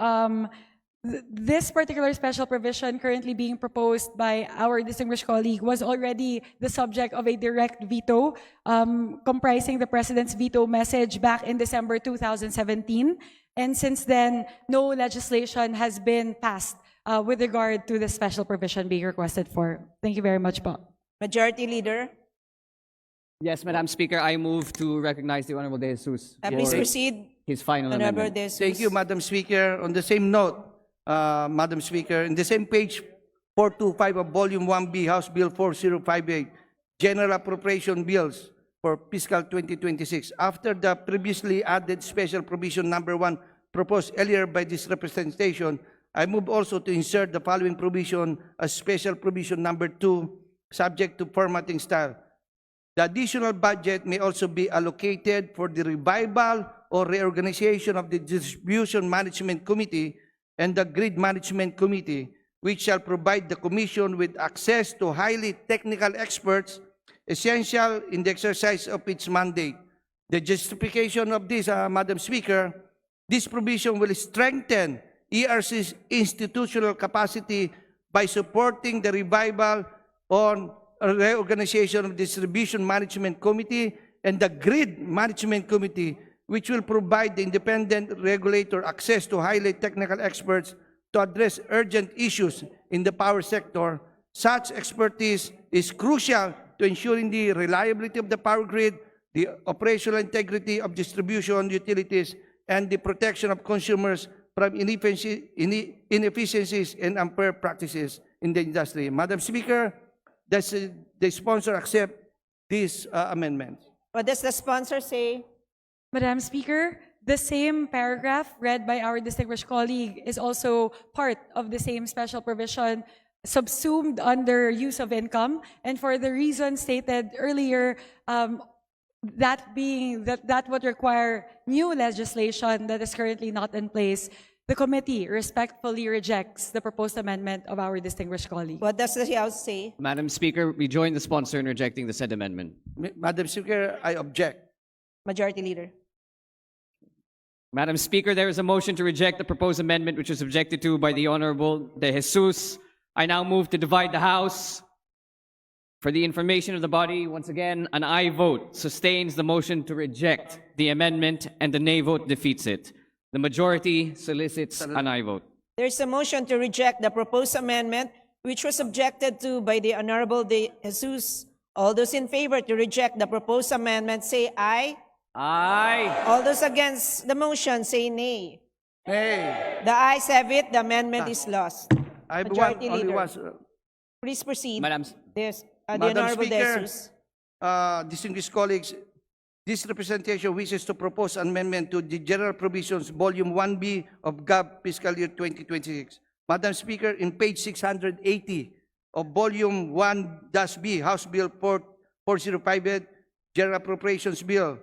this particular special provision currently being proposed by our distinguished colleague was already the subject of a direct veto, comprising the President's veto message back in December 2017. And since then, no legislation has been passed with regard to the special provision being requested for. Thank you very much po. Majority Leader. Yes, Madam Speaker, I move to recognize the Honorable De Jesus Please for proceed. his final Honorable amendment. De Jesus. Thank you, Madam Speaker. On the same note, Madam Speaker, in the same page 425 of Volume 1B, House Bill 4058, General Appropriation Bills for Fiscal 2026, after the previously added Special Provision Number 1 proposed earlier by this representation, I move also to insert the following provision as Special Provision Number 2, subject to formatting style. The additional budget may also be allocated for the revival or reorganization of the Distribution Management Committee and the Grid Management Committee, which shall provide the Commission with access to highly technical experts essential in the exercise of its mandate. The justification of this, Madam Speaker, this provision will strengthen ERC's institutional capacity by supporting the revival on reorganization of Distribution Management Committee and the Grid Management Committee, which will provide the independent regulator access to highly technical experts to address urgent issues in the power sector. Such expertise is crucial to ensuring the reliability of the power grid, the operational integrity of distribution utilities, and the protection of consumers from inefficiencies and unfair practices in the industry. Madam Speaker, does the sponsor accept this amendment? What does the sponsor say? Madam Speaker, the same paragraph read by our distinguished colleague is also part of the same special provision subsumed under use of income, and for the reason stated earlier, that would require new legislation that is currently not in place. The committee respectfully rejects the proposed amendment of our distinguished colleague. What does the House say? Madam Speaker, we join the sponsor in rejecting the said amendment. Madam Speaker, I object. Majority Leader. Madam Speaker, there is a motion to reject the proposed amendment which was objected to by the Honorable De Jesus. I now move to divide the House. For the information of the body, once again, an aye vote sustains the motion to reject the amendment and the nay vote defeats it. The majority solicits an aye vote. There is a motion to reject the proposed amendment which was objected to by the Honorable De Jesus. All those in favor to reject the proposed amendment say aye. Aye. All those against the motion say nay. Nay. The ayes have it. The amendment is lost. I have Majority only Leader. one. Please proceed. Madam, The Madam Honorable De Speaker, Jesus. distinguished colleagues, this representation wishes to propose amendment to the General Provisions, Volume 1B of GAB Fiscal Year 2026. Madam Speaker, in page 680 of Volume 1-B, House Bill 4058, General Appropriations Bill,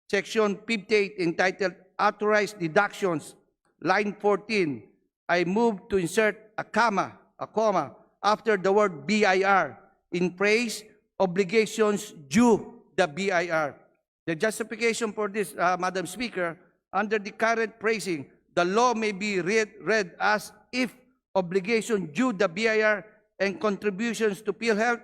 Section 58, entitled Authorized Deductions, line 14, I move to insert a comma, after the word BIR in phrase, obligations due the BIR. The justification for this, Madam Speaker, under the current phrasing, the law may be read as if obligation due the BIR and contributions to PhilHealth,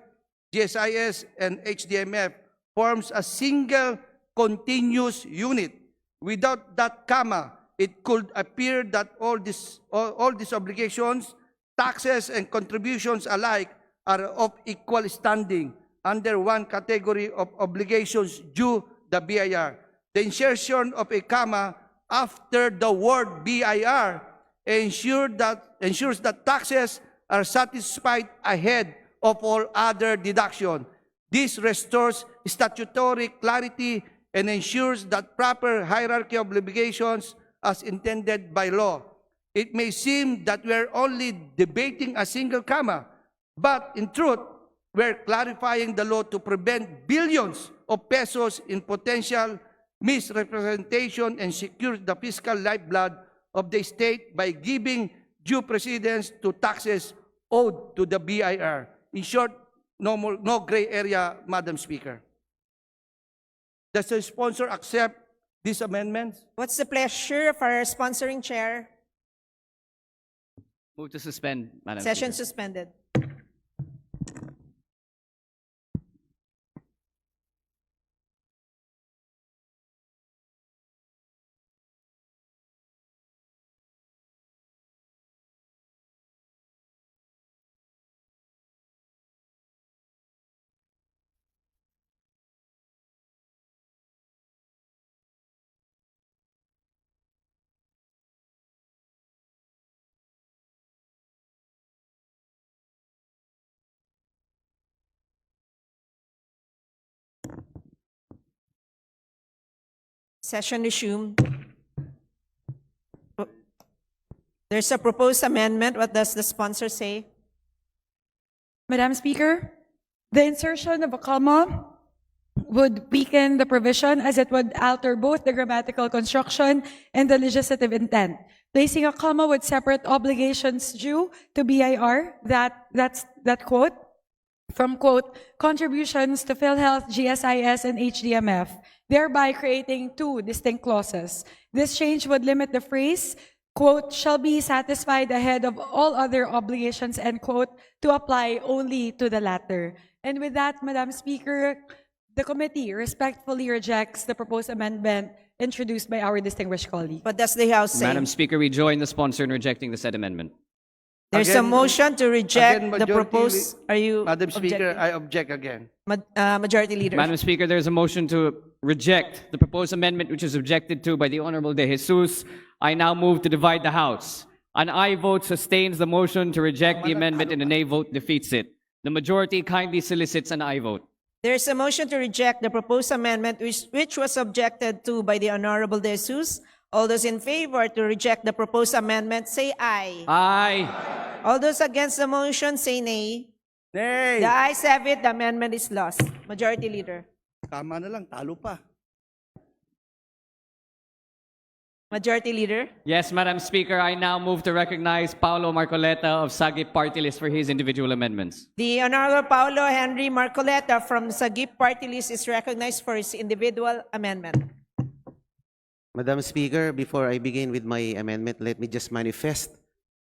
GSIS, and HDMF forms a single continuous unit. Without that comma, it could appear that all these obligations taxes and contributions alike are of equal standing under one category of obligations due the BIR. The insertion of a comma after the word BIR ensures that taxes are satisfied ahead of all other deduction. This restores statutory clarity and ensures that proper hierarchy of obligations as intended by law. It may seem that we are only debating a single comma, but in truth, we're clarifying the law to prevent billions of pesos in potential misrepresentation and secure the fiscal lifeblood of the state by giving due precedence to taxes owed to the BIR. In short, no gray area, Madam Speaker. Does the sponsor accept these amendments? What's the pleasure of our sponsoring chair? Move to suspend, Madam Session Speaker. suspended. Session resumed. There's a proposed amendment. What does the sponsor say? Madam Speaker, the insertion of a comma would weaken the provision as it would alter both the grammatical construction and the legislative intent. Placing a comma with separate obligations due to BIR, that quote, from quote, contributions to PhilHealth, GSIS, and HDMF, thereby creating two distinct clauses. This change would limit the phrase, quote, shall be satisfied ahead of all other obligations, end quote, to apply only to the latter. And with that, Madam Speaker, the committee respectfully rejects the proposed amendment introduced by our distinguished colleague. What does the House say? Madam Speaker, we join the sponsor in rejecting the said amendment. There's a Again, motion to reject again, the majority proposed. Are you Madam Speaker, objecting? I object again. Majority Leader. Madam Speaker, there is a motion to reject the proposed amendment which is objected to by the Honorable De Jesus. I now move to divide the House. An aye vote sustains the motion to reject the amendment and a nay vote defeats it. The majority kindly solicits an aye vote. There's a motion to reject the proposed amendment which was objected to by the Honorable De Jesus. All those in favor to reject the proposed amendment, say aye. Aye. All those against the motion, say nay. Nay! The ayes have it, the amendment is lost. Majority Leader. Tama na lang, talo pa. Majority Leader. Yes, Madam Speaker, I now move to recognize Paolo Marcoleta of Sagip Party List for his individual amendments. The Honorable Paulo Henry Marcoleta from Sagip Party List is recognized for his individual amendment. Madam Speaker, before I begin with my amendment, let me just manifest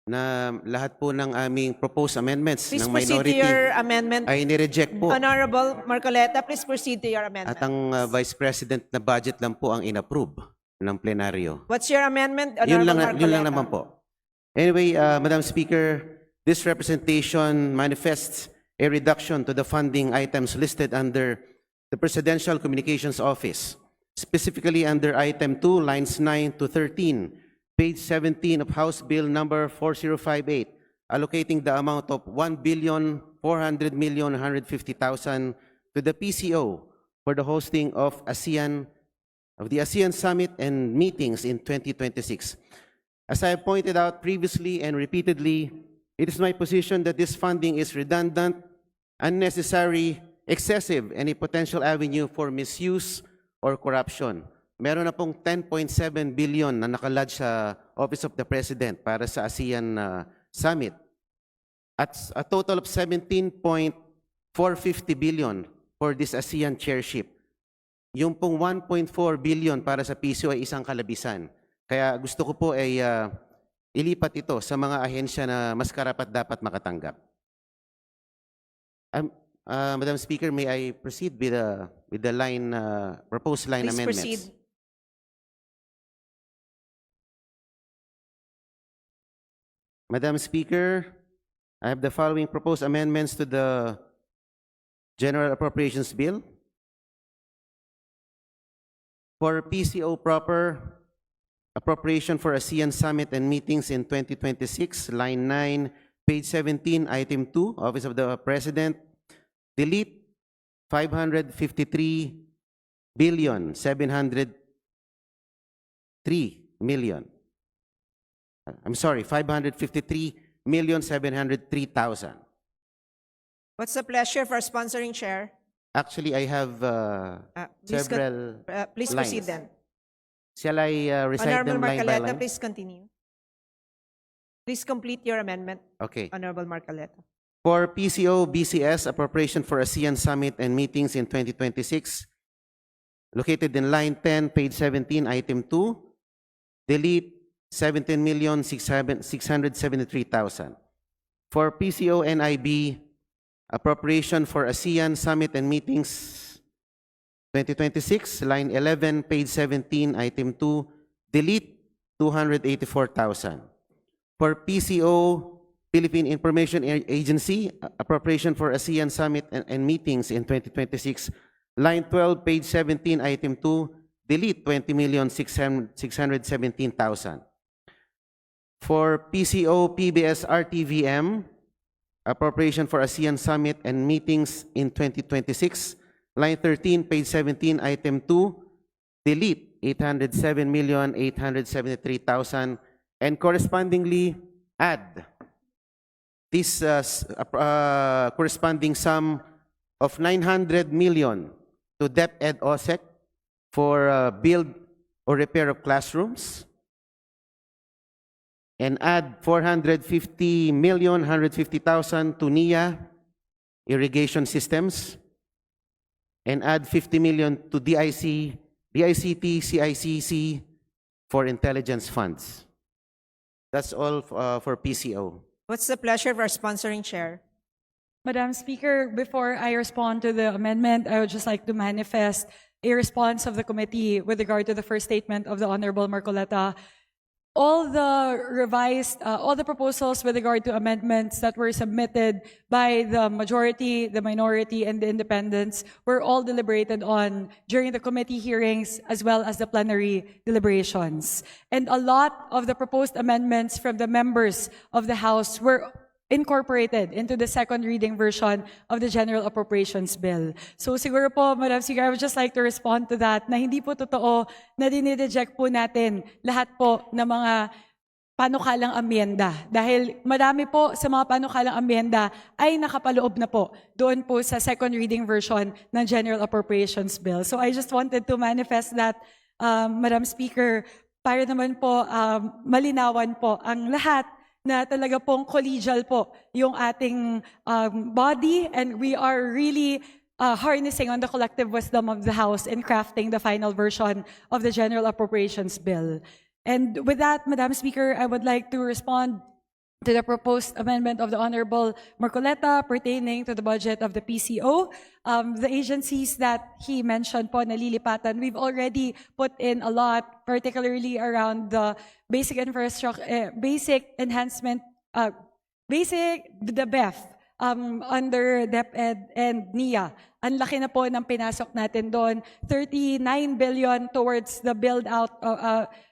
na lahat po ng aming proposed amendments Please ng proceed to minority your amendment. ay nireject po. Honorable Marcoleta, please proceed to your amendment. At ang Vice President na budget lang po ang inapprove ng plenaryo. What's your amendment, Yun Honorable lang, yun lang Marcoleta? naman po. Anyway, Madam Speaker, this representation manifests a reduction to the funding items listed under the Presidential Communications Office, specifically under Item 2, lines 9 to 13, page 17 of House Bill number 4058, allocating the amount of 1,400,150,000 to the PCO for the hosting of the ASEAN Summit and meetings in 2026. As I have pointed out previously and repeatedly, it is my position that this funding is redundant, unnecessary, excessive, and a potential avenue for misuse or corruption. Meron na pong 10.7 billion na nakalodge sa Office of the President para sa ASEAN Summit. At a total of 17.450 billion for this ASEAN chairship. Yung pong 1.4 billion para sa PCO ay isang kalabisan. Kaya gusto ko po ay ilipat ito sa mga ahensya na mas karapat dapat makatanggap. Madam Speaker, may I proceed with the line proposed line Please amendments? proceed. Madam Speaker, I have the following proposed amendments to the General Appropriations Bill. For PCO proper, appropriation for ASEAN Summit and meetings in 2026, line 9, page 17, item 2, Office of the President, delete 553,703,000. What's the pleasure for sponsoring chair? Actually, I have several Please lines. proceed then. Shall I recite Honorable them line by Marcoleta, line? please continue. Please complete your amendment, Okay. Honorable Marcoleta. For PCO BCS, appropriation for ASEAN Summit and meetings in 2026, located in line 10, page 17, item 2, delete 17,673,000. For PCO NIB, appropriation for ASEAN Summit and meetings 2026, line 11, page 17, item 2, delete 284,000. For PCO Philippine Information Agency, appropriation for ASEAN Summit and meetings in 2026, line 12, page 17, item 2, delete 20,617,000. For PCO PBS RTVM, appropriation for ASEAN Summit and meetings in 2026, line 13, page 17, item 2, delete 807,873,000, and correspondingly add this corresponding sum of 900 million to DepEd OSEC for build or repair of classrooms, and add 450,150,000 to NIA irrigation systems, and add 50 million to DICT, CICC for intelligence funds. That's all for PCO. What's the pleasure for sponsoring chair? Madam Speaker, before I respond to the amendment, I would just like to manifest a response of the committee with regard to the first statement of the Honorable Marcoleta. All the proposals with regard to amendments that were submitted by the majority, the minority, and the independents were all deliberated on during the committee hearings as well as the plenary deliberations. And a lot of the proposed amendments from the members of the House were incorporated into the second reading version of the General Appropriations Bill. So siguro po, Madam Speaker, I would just like to respond to that na hindi po totoo na dinireject po natin lahat po ng mga panukalang amyenda. Dahil madami po sa mga panukalang amyenda ay nakapaloob na po doon po sa second reading version ng General Appropriations Bill. So I just wanted to manifest that, Madam Speaker, para naman po malinawan po ang lahat na talaga pong collegial po yung ating body, and we are really harnessing on the collective wisdom of the House in crafting the final version of the General Appropriations Bill. And with that, Madam Speaker, I would like to respond to the proposed amendment of the Honorable Marcoleta pertaining to the budget of the PCO. The agencies that he mentioned po nalilipatan, we've already put in a lot, particularly around the basic infrastructure, basic enhancement, the BEF, under DepEd and NIA. Ang laki na po ng pinasok natin doon. 39 billion towards the build-out,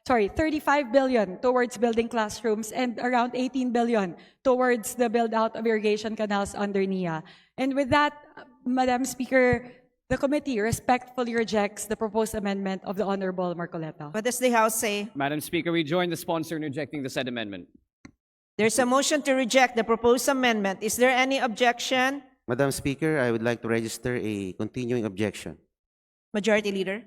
35 billion towards building classrooms, and around 18 billion towards the build-out of irrigation canals under NIA. And with that, Madam Speaker, the committee respectfully rejects the proposed amendment of the Honorable Marcoleta. What does the House say? Madam Speaker, we join the sponsor in rejecting the said amendment. There's a motion to reject the proposed amendment. Is there any objection? Madam Speaker, I would like to register a continuing objection. Majority Leader.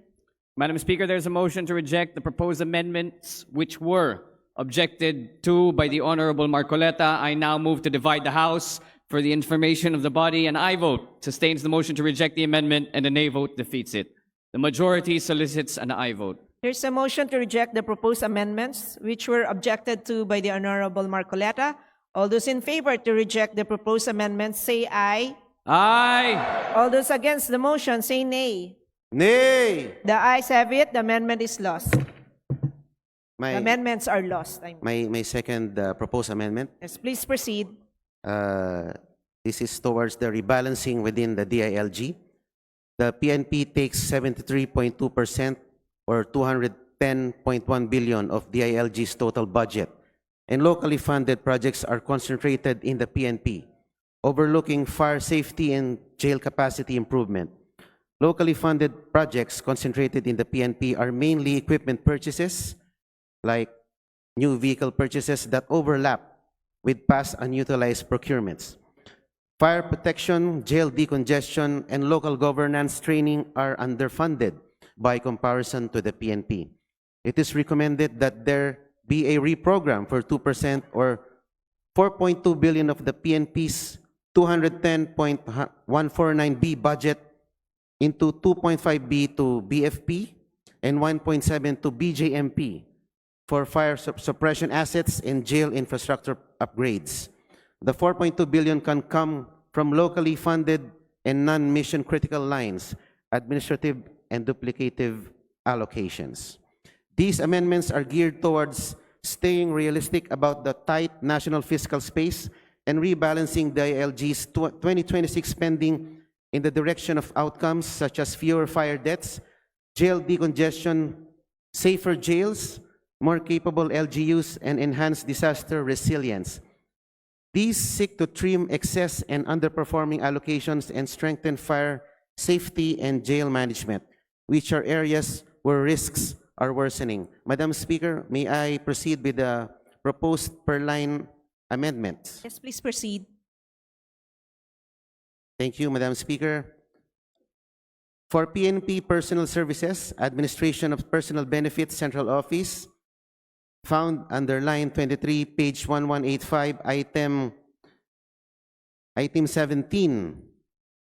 Madam Speaker, there's a motion to reject the proposed amendments which were objected to by the Honorable Marcoleta. I now move to divide the House for the information of the body. An aye vote sustains the motion to reject the amendment, and a nay vote defeats it. The majority solicits an aye vote. There's a motion to reject the proposed amendments which were objected to by the Honorable Marcoleta. All those in favor to reject the proposed amendments say aye. Aye! All those against the motion say nay. Nay! The ayes have it. The amendment is lost. My, Amendments are lost. my second proposed amendment. Yes, please proceed. This is towards the rebalancing within the DILG. The PNP takes 73.2% or 210.1 billion of DILG's total budget, and locally funded projects are concentrated in the PNP, overlooking fire safety and jail capacity improvement. Locally funded projects concentrated in the PNP are mainly equipment purchases, like new vehicle purchases that overlap with past unutilized procurements. Fire protection, jail decongestion, and local governance training are underfunded by comparison to the PNP. It is recommended that there be a reprogram for 2% or 4.2 billion of the PNP's 210.149B budget into 2.5B to BFP and 1.7 to BJMP for fire suppression assets and jail infrastructure upgrades. The 4.2 billion can come from locally funded and non-mission critical lines, administrative and duplicative allocations. These amendments are geared towards staying realistic about the tight national fiscal space and rebalancing the ILG's 2026 spending in the direction of outcomes such as fewer fire deaths, jail decongestion, safer jails, more capable LGUs, and enhanced disaster resilience. These seek to trim excess and underperforming allocations and strengthen fire safety and jail management, which are areas where risks are worsening. Madam Speaker, may I proceed with the proposed per line amendments? Yes, please proceed. Thank you, Madam Speaker. For PNP Personal Services, Administration of Personal Benefits Central Office, found under line 23, page 1185, item 17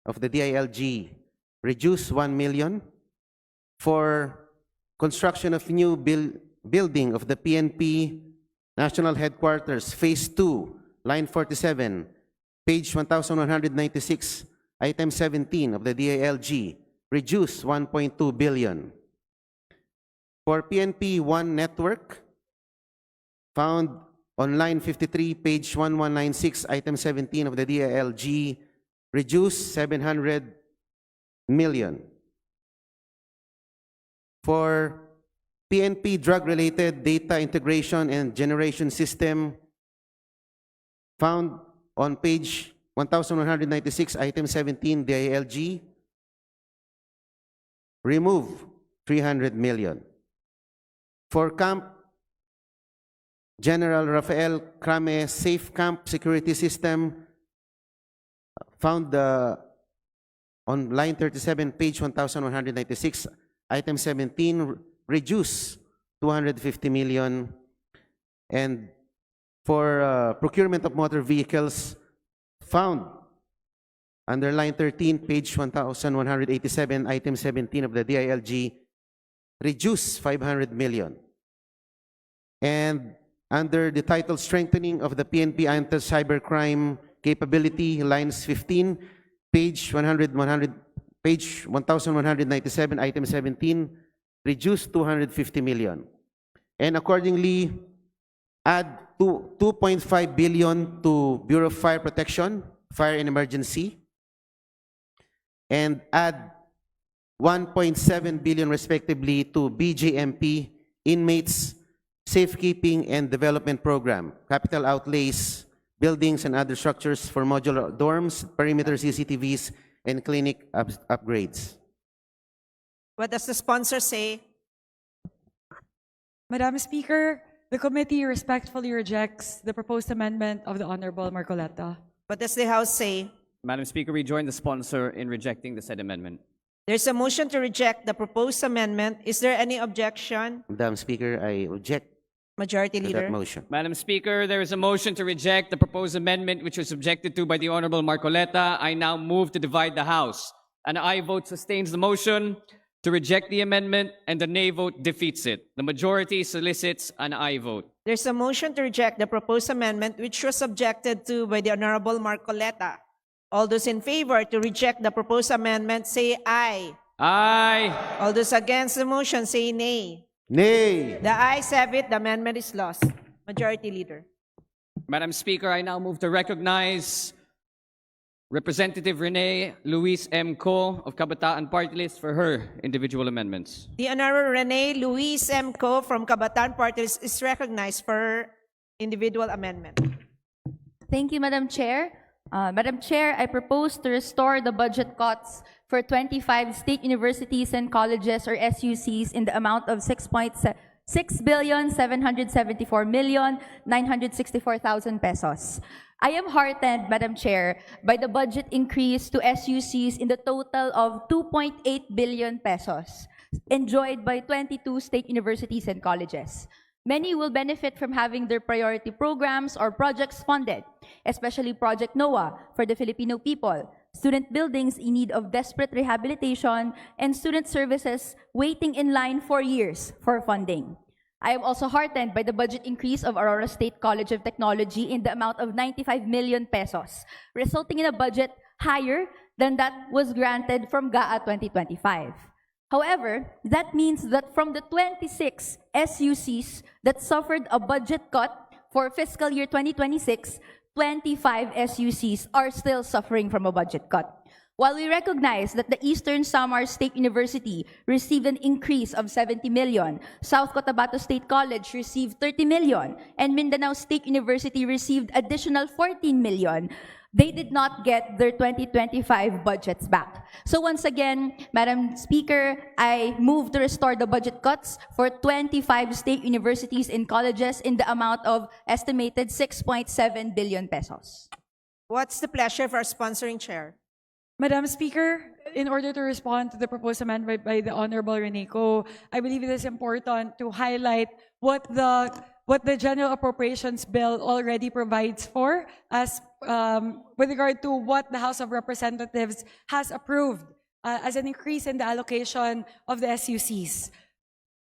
of the DILG, reduce 1 million. For construction of new building of the PNP National Headquarters, Phase 2, line 47, page 1196, item 17 of the DILG, reduce 1.2 billion. For PNP One Network, found on line 53, page 1196, item 17 of the DILG, reduce 700 million. For PNP drug-related data integration and generation system, found on page 1196, item 17, DILG, remove 300 million. For Camp General Rafael Crame Safe Camp Security System, found on line 37, page 1196, item 17, reduce 250 million. And for procurement of motor vehicles, found under line 13, page 1187, item 17 of the DILG, reduce 500 million. And under the title Strengthening of the PNP Anti-Cybercrime Capability, lines 15, page 1197, item 17, reduce 250 million. And accordingly, add 2.5 billion to Bureau of Fire Protection, Fire and Emergency, and add 1.7 billion respectively to BJMP, Inmates Safekeeping and Development Program, capital outlays, buildings and other structures for modular dorms, perimeter CCTVs, and clinic upgrades. What does the sponsor say? Madam Speaker, the committee respectfully rejects the proposed amendment of the Honorable Marcoleta. What does the House say? Madam Speaker, we join the sponsor in rejecting the said amendment. There's a motion to reject the proposed amendment. Is there any objection? Madam Speaker, I object Majority to Leader. that motion. Madam Speaker, there is a motion to reject the proposed amendment which was objected to by the Honorable Marcoleta. I now move to divide the House. An aye vote sustains the motion to reject the amendment, and the nay vote defeats it. The majority solicits an aye vote. There's a motion to reject the proposed amendment which was objected to by the Honorable Marcoleta. All those in favor to reject the proposed amendment say aye. Aye. All those against the motion say nay. Nay. The ayes have it. The amendment is lost. Majority Leader. Madam Speaker, I now move to recognize Representative Rene Luis M. Co. of Kabataan Party List for her individual amendments. The Honorable Rene Luis M. Co. from Kabataan Party List is recognized for her individual amendment. Thank you, Madam Chair. Madam Chair, I propose to restore the budget cuts for 25 state universities and colleges or SUCs in the amount of 6,774,964,000 pesos. I am heartened, Madam Chair, by the budget increase to SUCs in the total of 2.8 billion pesos enjoyed by 22 state universities and colleges. Many will benefit from having their priority programs or projects funded, especially Project NOAA for the Filipino people, student buildings in need of desperate rehabilitation, and student services waiting in line for years for funding. I am also heartened by the budget increase of Aurora State College of Technology in the amount of 95 million pesos, resulting in a budget higher than that was granted from GAA 2025. However, that means that from the 26 SUCs that suffered a budget cut for fiscal year 2026, 25 SUCs are still suffering from a budget cut. While we recognize that the Eastern Samar State University received an increase of 70 million, South Cotabato State College received 30 million, and Mindanao State University received additional 14 million, they did not get their 2025 budgets back. So once again, Madam Speaker, I move to restore the budget cuts for 25 state universities and colleges in the amount of estimated 6.7 billion pesos. What's the pleasure of our sponsoring chair? Madam Speaker, in order to respond to the proposed amendment by the Honorable Rene Co, I believe it is important to highlight what the General Appropriations Bill already provides for as with regard to what the House of Representatives has approved as an increase in the allocation of the SUCs.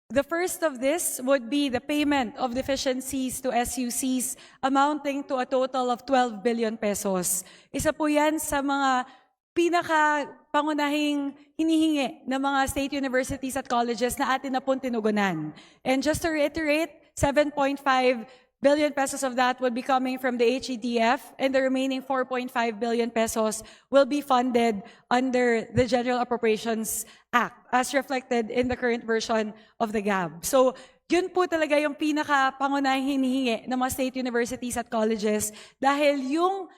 The first of this would be the payment of deficiencies to SUCs amounting to a total of 12 billion pesos. Isa po yan sa mga pinaka-pangunahing hinihingi ng mga state universities at colleges na atin na pong tinugunan. And just to reiterate, 7.5 billion pesos of that would be coming from the HEDF, and the remaining 4.5 billion pesos will be funded under the General Appropriations Act, as reflected in the current version of the GAB. So, yun po talaga yung pinaka-pangunahing hinihingi ng mga state universities at colleges dahil yung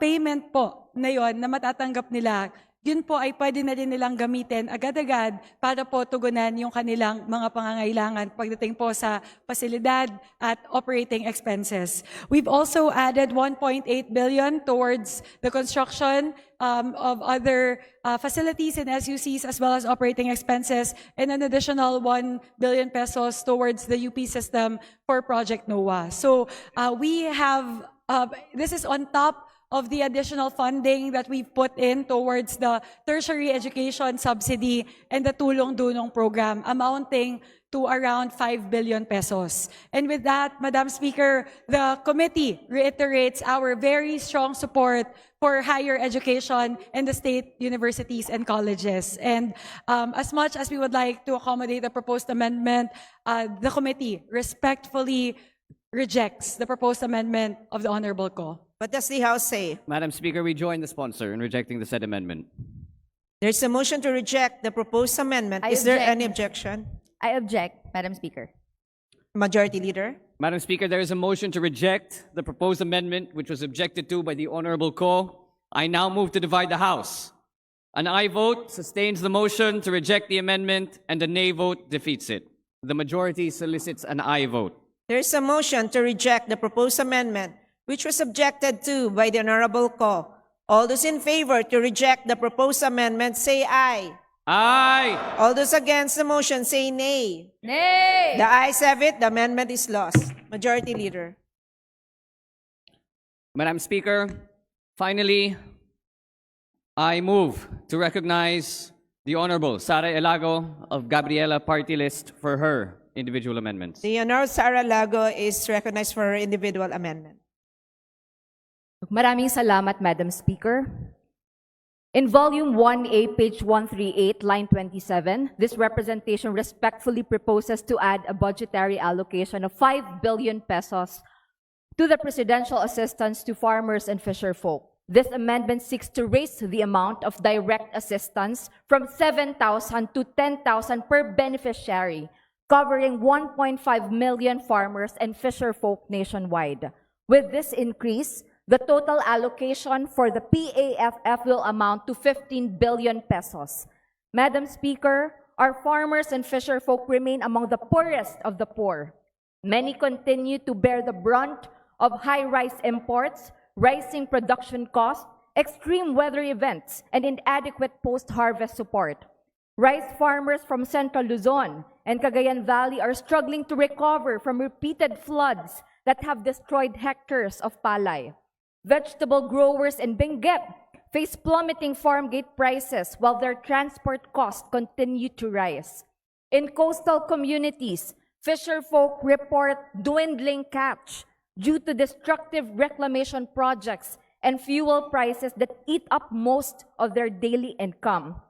payment po na yun na matatanggap nila, yun po ay pwede na rin nilang gamitin agad-agad para po tugunan yung kanilang mga pangangailangan pagdating po sa pasilidad at operating expenses. We've also added 1.8 billion towards the construction of other facilities in SUCs as well as operating expenses, and an additional 1 billion pesos towards the UP system for Project NOAA. So we have, this is on top of the additional funding that we've put in towards the tertiary education subsidy and the Tulong Dunong program, amounting to around 5 billion pesos. And with that, Madam Speaker, the committee reiterates our very strong support for higher education in the state universities and colleges. And as much as we would like to accommodate the proposed amendment, the committee respectfully rejects the proposed amendment of the Honorable Co. What does the House say? Madam Speaker, we join the sponsor in rejecting the said amendment. There's a motion to reject the proposed amendment. Is there any objection? I object, Madam Speaker. Majority Leader? Madam Speaker, there is a motion to reject the proposed amendment, which was objected to by the Honorable Co. I now move to divide the House. An aye vote sustains the motion to reject the amendment, and a nay vote defeats it. The majority solicits an aye vote. There is a motion to reject the proposed amendment, which was objected to by the Honorable Co. All those in favor to reject the proposed amendment say aye. Aye! All those against the motion say nay. Nay! The ayes have it. The amendment is lost. Majority Leader. Madam Speaker, finally, I move to recognize the Honorable Sara Elago of Gabriela Party List for her individual amendments. The Honorable Sara Lago is recognized for her individual amendment. Maraming salamat, Madam Speaker. In Volume 1A, page 138, line 27, this representation respectfully proposes to add a budgetary allocation of 5 billion pesos to the presidential assistance to farmers and fisherfolk. This amendment seeks to raise the amount of direct assistance from 7,000 to 10,000 per beneficiary, covering 1.5 million farmers and fisherfolk nationwide. With this increase, the total allocation for the PAFF will amount to 15 billion pesos. Madam Speaker, our farmers and fisherfolk remain among the poorest of the poor. Many continue to bear the brunt of high rice imports, rising production costs, extreme weather events, and inadequate post-harvest support. Rice farmers from Central Luzon and Cagayan Valley are struggling to recover from repeated floods that have destroyed hectares of palay. Vegetable growers in Benguet face plummeting farm gate prices while their transport costs continue to rise. In coastal communities, fisherfolk report dwindling catch due to destructive reclamation projects and fuel prices that eat up most of their daily income.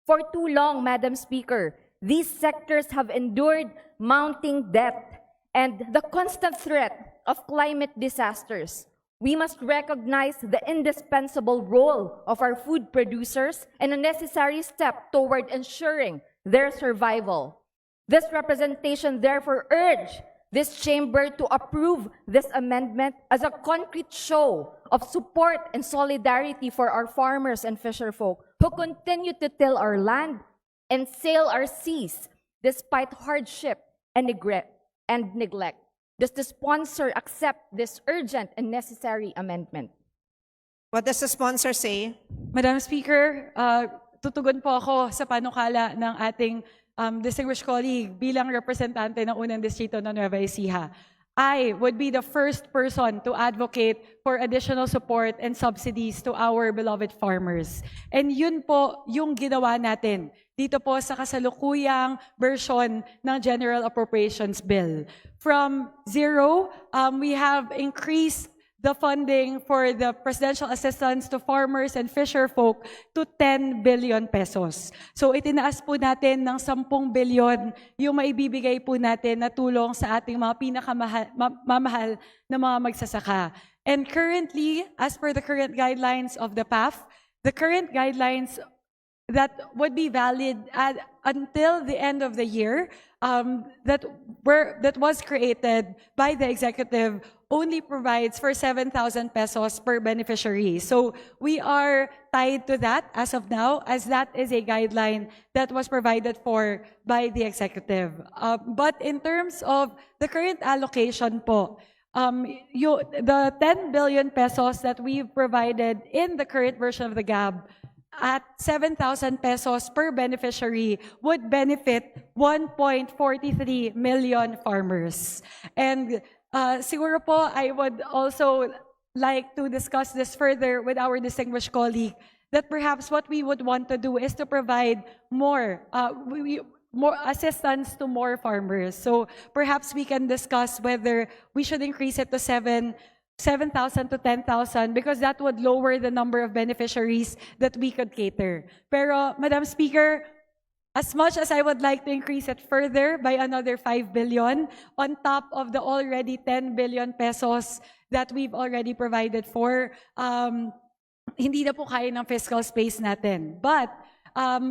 For too long, Madam Speaker, these sectors have endured mounting debt and the constant threat of climate disasters. We must recognize the indispensable role of our food producers and a necessary step toward ensuring their survival. This representation therefore urge this chamber to approve this amendment as a concrete show of support and solidarity for our farmers and fisherfolk who continue to till our land and sail our seas despite hardship and neglect. Does the sponsor accept this urgent and necessary amendment? What does the sponsor say? Madam Speaker, tutugon po ako sa panukala ng ating distinguished colleague bilang representante ng unang distrito ng Nueva Ecija. I would be the first person to advocate for additional support and subsidies to our beloved farmers. And yun po yung ginawa natin dito po sa kasalukuyang version ng General Appropriations Bill. From zero, we have increased the funding for the presidential assistance to farmers and fisherfolk to 10 billion pesos. So itinaas po natin ng 10 billion yung maibibigay po natin na tulong sa ating mga pinakamamahal na mga magsasaka. And currently, as per the current guidelines of the PAF, the current guidelines that would be valid until the end of the year, that was created by the executive only provides for 7,000 pesos per beneficiary. So we are tied to that as of now, as that is a guideline that was provided for by the executive. But in terms of the current allocation po, the 10 billion pesos that we've provided in the current version of the GAB at 7,000 pesos per beneficiary would benefit 1.43 million farmers. And siguro po, I would also like to discuss this further with our distinguished colleague, that perhaps what we would want to do is to provide more assistance to more farmers. So perhaps we can discuss whether we should increase it to 7,000 to 10,000 because that would lower the number of beneficiaries that we could cater. Pero, Madam Speaker, as much as I would like to increase it further by another 5 billion on top of the already 10 billion pesos that we've already provided for, hindi na po kaya ng fiscal space natin. But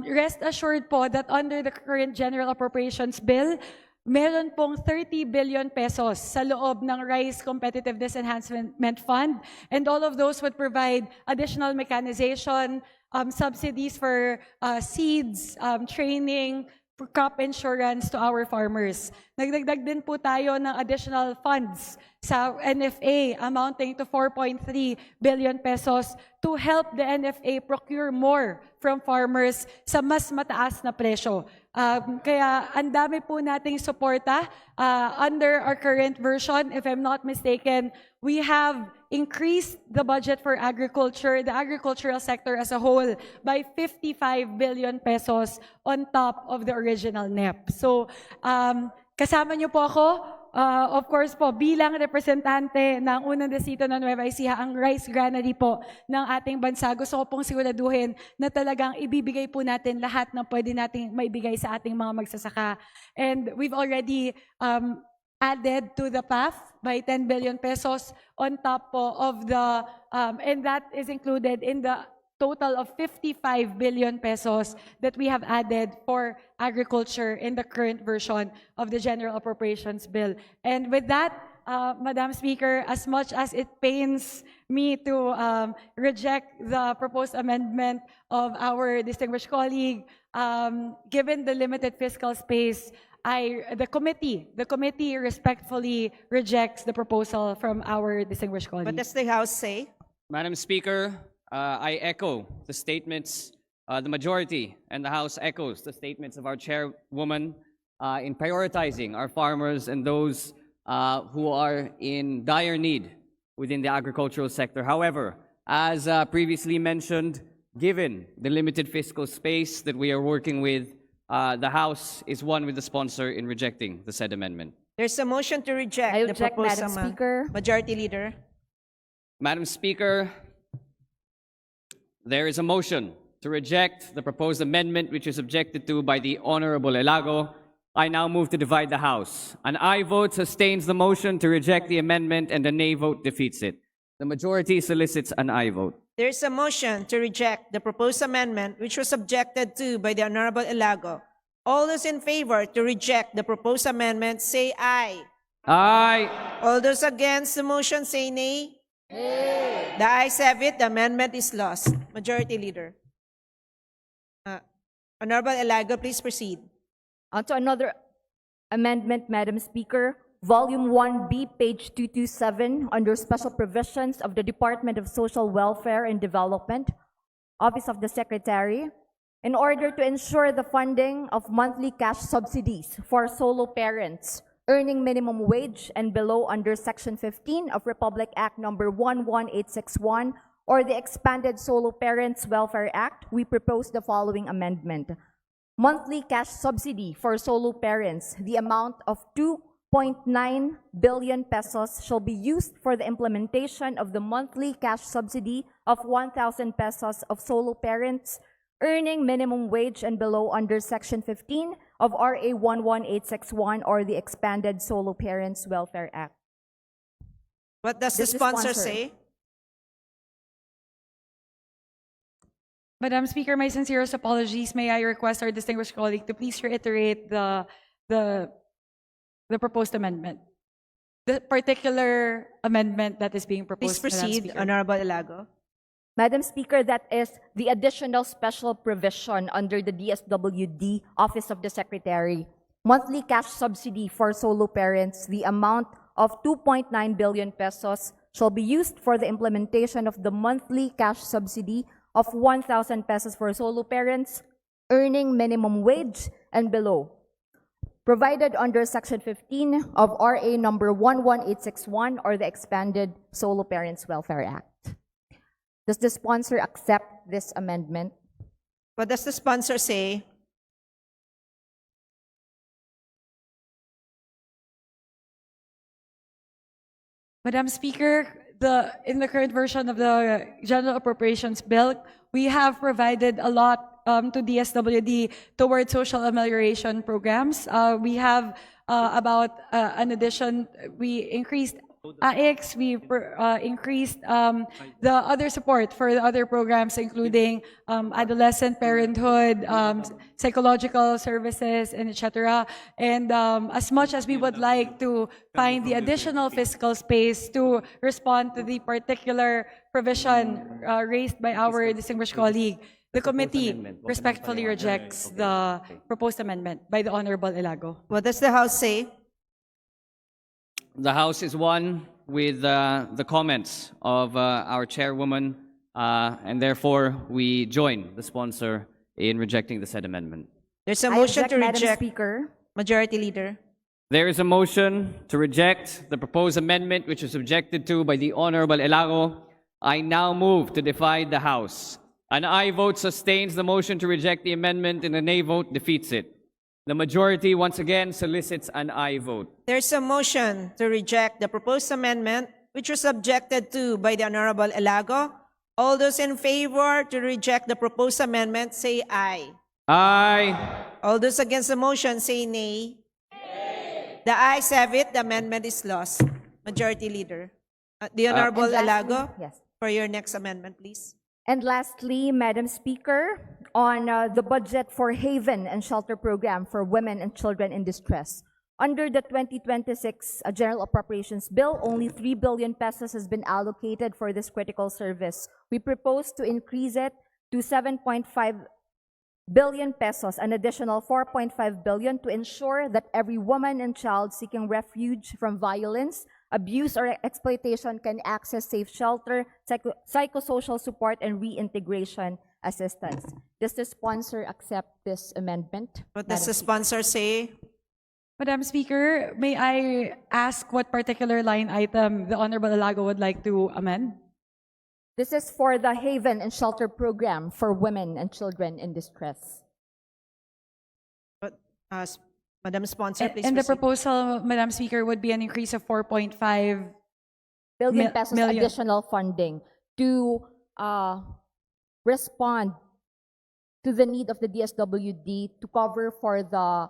rest assured po that under the current General Appropriations Bill, meron pong 30 billion pesos sa loob ng Rice Competitiveness Enhancement Fund, and all of those would provide additional mechanization, subsidies for seeds, training, crop insurance to our farmers. Nagdagdag din po tayo ng additional funds sa NFA amounting to 4.3 billion pesos to help the NFA procure more from farmers sa mas mataas na presyo. Kaya ang dami po nating suporta under our current version. If I'm not mistaken, we have increased the budget for agriculture, the agricultural sector as a whole, by 55 billion pesos on top of the original NEP. So, kasama niyo po ako, of course po, bilang representante ng unang distrito ng Nueva Ecija, ang rice granary po ng ating bansa. Gusto ko pong siguraduhin na talagang ibibigay po natin lahat ng pwede nating maibigay sa ating mga magsasaka. And we've already added to the PAF by 10 billion pesos on top po of the, and that is included in the total of 55 billion pesos that we have added for agriculture in the current version of the General Appropriations Bill. And with that, Madam Speaker, as much as it pains me to reject the proposed amendment of our distinguished colleague, given the limited fiscal space, the committee respectfully rejects the proposal from our distinguished colleague. What does the House say? Madam Speaker, I echo the statements, the majority and the House echoes the statements of our chairwoman in prioritizing our farmers and those who are in dire need within the agricultural sector. However, as previously mentioned, given the limited fiscal space that we are working with, the House is one with the sponsor in rejecting the said amendment. There's a motion to reject I the object, proposed Madam amendment. Speaker. Majority Leader. Madam Speaker, there is a motion to reject the proposed amendment which is objected to by the Honorable Elago. I now move to divide the House. An aye vote sustains the motion to reject the amendment and a nay vote defeats it. The majority solicits an aye vote. There is a motion to reject the proposed amendment which was objected to by the Honorable Elago. All those in favor to reject the proposed amendment say aye. Aye. All those against the motion say nay. Nay. The ayes have it. The amendment is lost. Majority Leader. Honorable Elago, please proceed. On to another amendment, Madam Speaker. Volume 1B, page 227, under Special Provisions of the Department of Social Welfare and Development, Office of the Secretary, in order to ensure the funding of monthly cash subsidies for solo parents earning minimum wage and below under Section 15 of Republic Act Number 11861, or the Expanded Solo Parents Welfare Act, we propose the following amendment. Monthly cash subsidy for solo parents, the amount of 2.9 billion pesos shall be used for the implementation of the monthly cash subsidy of 1,000 pesos of solo parents earning minimum wage and below under Section 15 of RA 11861, or the Expanded Solo Parents Welfare Act. What does the sponsor say? Madam Speaker, my sincerest apologies. May I request our distinguished colleague to please reiterate the proposed amendment, the particular amendment that is being proposed. Please Madam proceed, Speaker. Honorable Elago. Madam Speaker, that is the additional special provision under the DSWD, Office of the Secretary. Monthly cash subsidy for solo parents, the amount of 2.9 billion pesos shall be used for the implementation of the monthly cash subsidy of 1,000 pesos for solo parents earning minimum wage and below, provided under Section 15 of RA number 11861, or the Expanded Solo Parents Welfare Act. Does the sponsor accept this amendment? What does the sponsor say? Madam Speaker, in the current version of the General Appropriations Bill, we have provided a lot to DSWD towards social amelioration programs. We have about an addition, we increased AX, we increased the other support for the other programs, including adolescent parenthood, psychological services, and etc. And as much as we would like to find the additional fiscal space to respond to the particular provision raised by our distinguished colleague, the committee respectfully rejects the proposed amendment by the Honorable Elago. What does the House say? The House is one with the comments of our chairwoman, and therefore we join the sponsor in rejecting the said amendment. There's a I motion object, to Madam reject. Speaker. Majority Leader. There is a motion to reject the proposed amendment which is objected to by the Honorable Elago. I now move to divide the House. An aye vote sustains the motion to reject the amendment and a nay vote defeats it. The majority once again solicits an aye vote. There's a motion to reject the proposed amendment which was objected to by the Honorable Elago. All those in favor to reject the proposed amendment say aye. Aye. All those against the motion say nay. The ayes have it. The amendment is lost. Majority Leader. The Honorable And lastly- Alago, Yes. for your next amendment, please. And lastly, Madam Speaker, on the budget for Haven and Shelter Program for Women and Children in Distress. Under the 2026 General Appropriations Bill, only 3 billion pesos has been allocated for this critical service. We propose to increase it to 7.5 billion pesos, an additional 4.5 billion to ensure that every woman and child seeking refuge from violence, abuse, or exploitation can access safe shelter, psychosocial support, and reintegration assistance. Does the sponsor accept this amendment? What does the Madam sponsor say? Madam Speaker, may I ask what particular line item the Honorable Alago would like to amend? This is for the Haven and Shelter Program for Women and Children in Distress. But, Madam Sponsor, please And the proceed. proposal, Madam Speaker, would be an increase of 4.5 Billion pesos million. additional funding to respond to the need of the DSWD to cover for the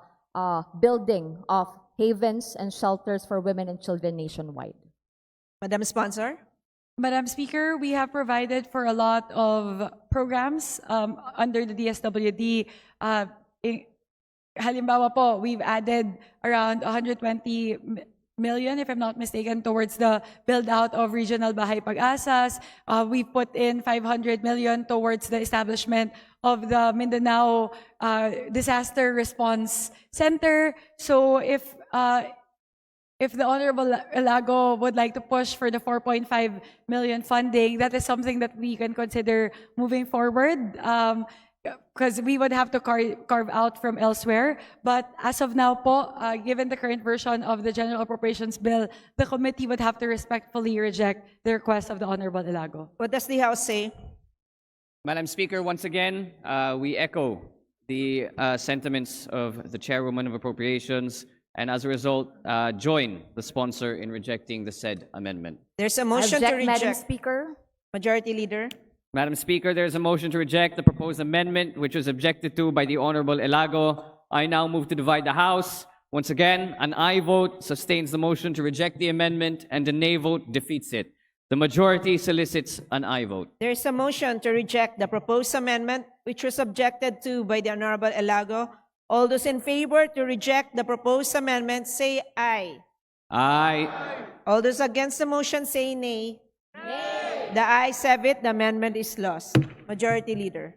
building of havens and shelters for women and children nationwide. Madam Sponsor? Madam Speaker, we have provided for a lot of programs under the DSWD. Halimbawa po, we've added around 120 million, if I'm not mistaken, towards the build-out of regional Bahay Pag-asas. We put in 500 million towards the establishment of the Mindanao Disaster Response Center. So if the Honorable Alago would like to push for the 4.5 million funding, that is something that we can consider moving forward. Because we would have to carve out from elsewhere. But as of now po, given the current version of the General Appropriations Bill, the committee would have to respectfully reject the request of the Honorable Ilago. What does the House say? Madam Speaker, once again, we echo the sentiments of the Chairwoman of Appropriations, and as a result, join the sponsor in rejecting the said amendment. There's a motion to Madam reject. Speaker. Majority Leader. Madam Speaker, there is a motion to reject the proposed amendment, which was objected to by the Honorable Ilago. I now move to divide the House. Once again, an aye vote sustains the motion to reject the amendment, and a nay vote defeats it. The majority solicits an aye vote. There's a motion to reject the proposed amendment, which was objected to by the Honorable Ilago. All those in favor to reject the proposed amendment, say aye. Aye. All those against the motion, say nay. Nay. The ayes have it. The amendment is lost. Majority Leader.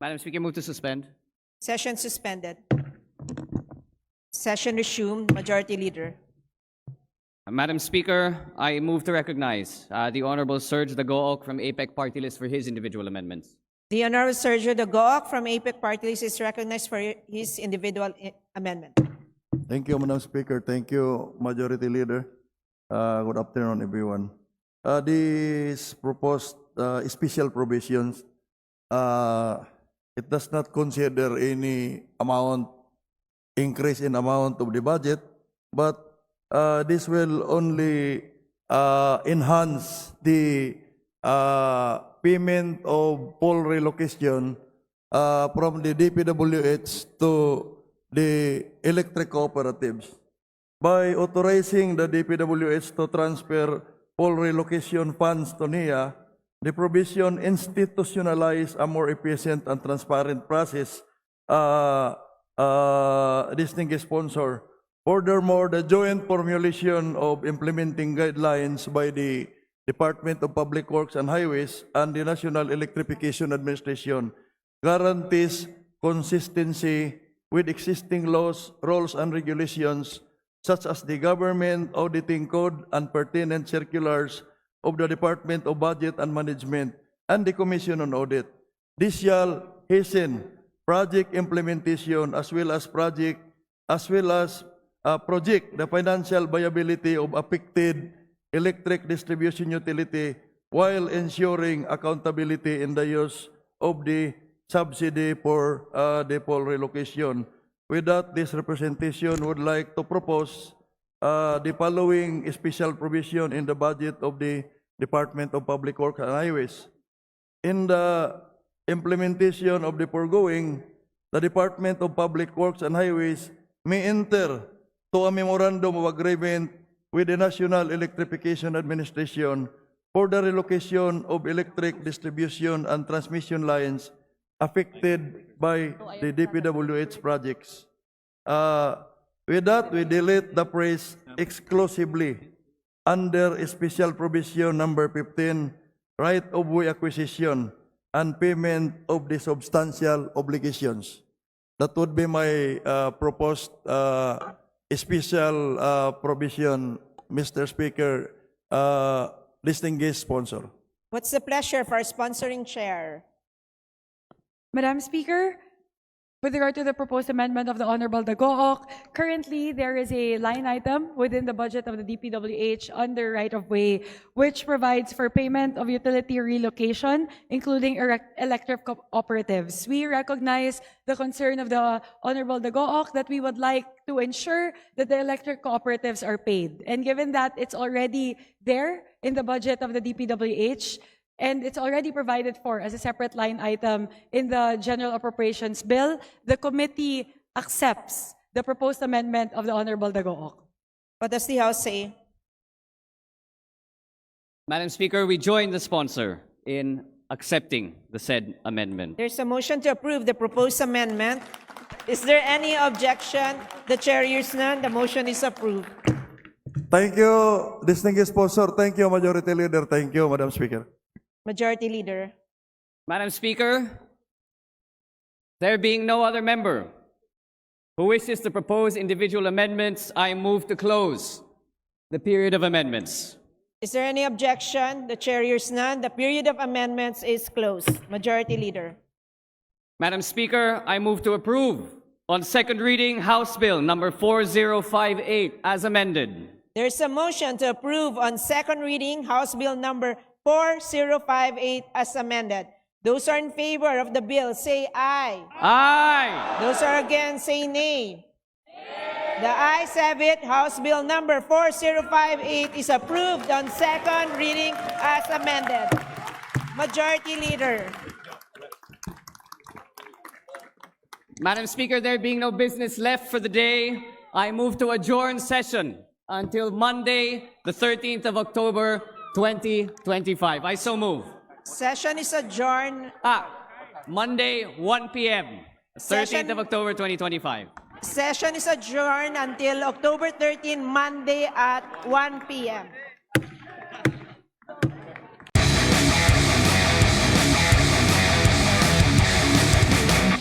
Madam Speaker, move to suspend. Session suspended. Session resumed. Majority Leader. Madam Speaker, I move to recognize the Honorable Serge Dagook from APEC Party List for his individual amendments. The Honorable Sergio Dagook from APEC Party List is recognized for his individual amendment. Thank you, Madam Speaker. Thank you, Majority Leader. Good afternoon, everyone. This proposed special provisions, it does not consider any increase in amount of the budget, but this will only enhance the payment of pole relocation from the DPWH to the electric cooperatives. By authorizing the DPWH to transfer pole relocation funds to NIA, the provision institutionalized a more efficient and transparent process, distinguished sponsor. Furthermore, the joint formulation of implementing guidelines by the Department of Public Works and Highways and the National Electrification Administration guarantees consistency with existing laws, rules, and regulations, such as the Government Auditing Code and pertinent circulars of the Department of Budget and Management and the Commission on Audit. This shall hasten project implementation as well as project the financial viability of affected electric distribution utility while ensuring accountability in the use of the subsidy for the pole relocation. With that, this representation would like to propose the following special provision in the budget of the Department of Public Works and Highways. In the implementation of the foregoing, the Department of Public Works and Highways may enter to a memorandum of agreement with the National Electrification Administration for the relocation of electric distribution and transmission lines affected by the DPWH projects. With that, we delete the phrase exclusively under special provision number 15, right of way acquisition and payment of the substantial obligations. That would be my proposed special provision, Mr. Speaker, distinguished sponsor. What's the pleasure of our sponsoring chair? Madam Speaker, with regard to the proposed amendment of the Honorable Dagook, currently there is a line item within the budget of the DPWH under right-of-way, which provides for payment of utility relocation, including electric cooperatives. We recognize the concern of the Honorable Dagook that we would like to ensure that the electric cooperatives are paid. And given that it's already there in the budget of the DPWH, and it's already provided for as a separate line item in the General Appropriations Bill, the committee accepts the proposed amendment of the Honorable Dagook. What does the House say? Madam Speaker, we join the sponsor in accepting the said amendment. There's a motion to approve the proposed amendment. Is there any objection? The chair hears none. The motion is approved. Thank you, distinguished sponsor. Thank you, Majority Leader. Thank you, Madam Speaker. Majority Leader. Madam Speaker, there being no other member who wishes to propose individual amendments, I move to close the period of amendments. Is there any objection? The chair hears none. The period of amendments is closed. Majority Leader. Madam Speaker, I move to approve on second reading House Bill number 4058 as amended. There's a motion to approve on second reading House Bill number 4058 as amended. Those are in favor of the bill, say aye. Aye. Those are against, say nay. The ayes have it. House Bill number 4058 is approved on second reading as amended. Majority Leader. Madam Speaker, there being no business left for the day, I move to adjourn session until Monday, the 13th of October, 2025. I so move. Session is adjourned. Monday, 1 p.m., 13th of October, 2025. Session is adjourned until October 13, Monday at 1 p.m.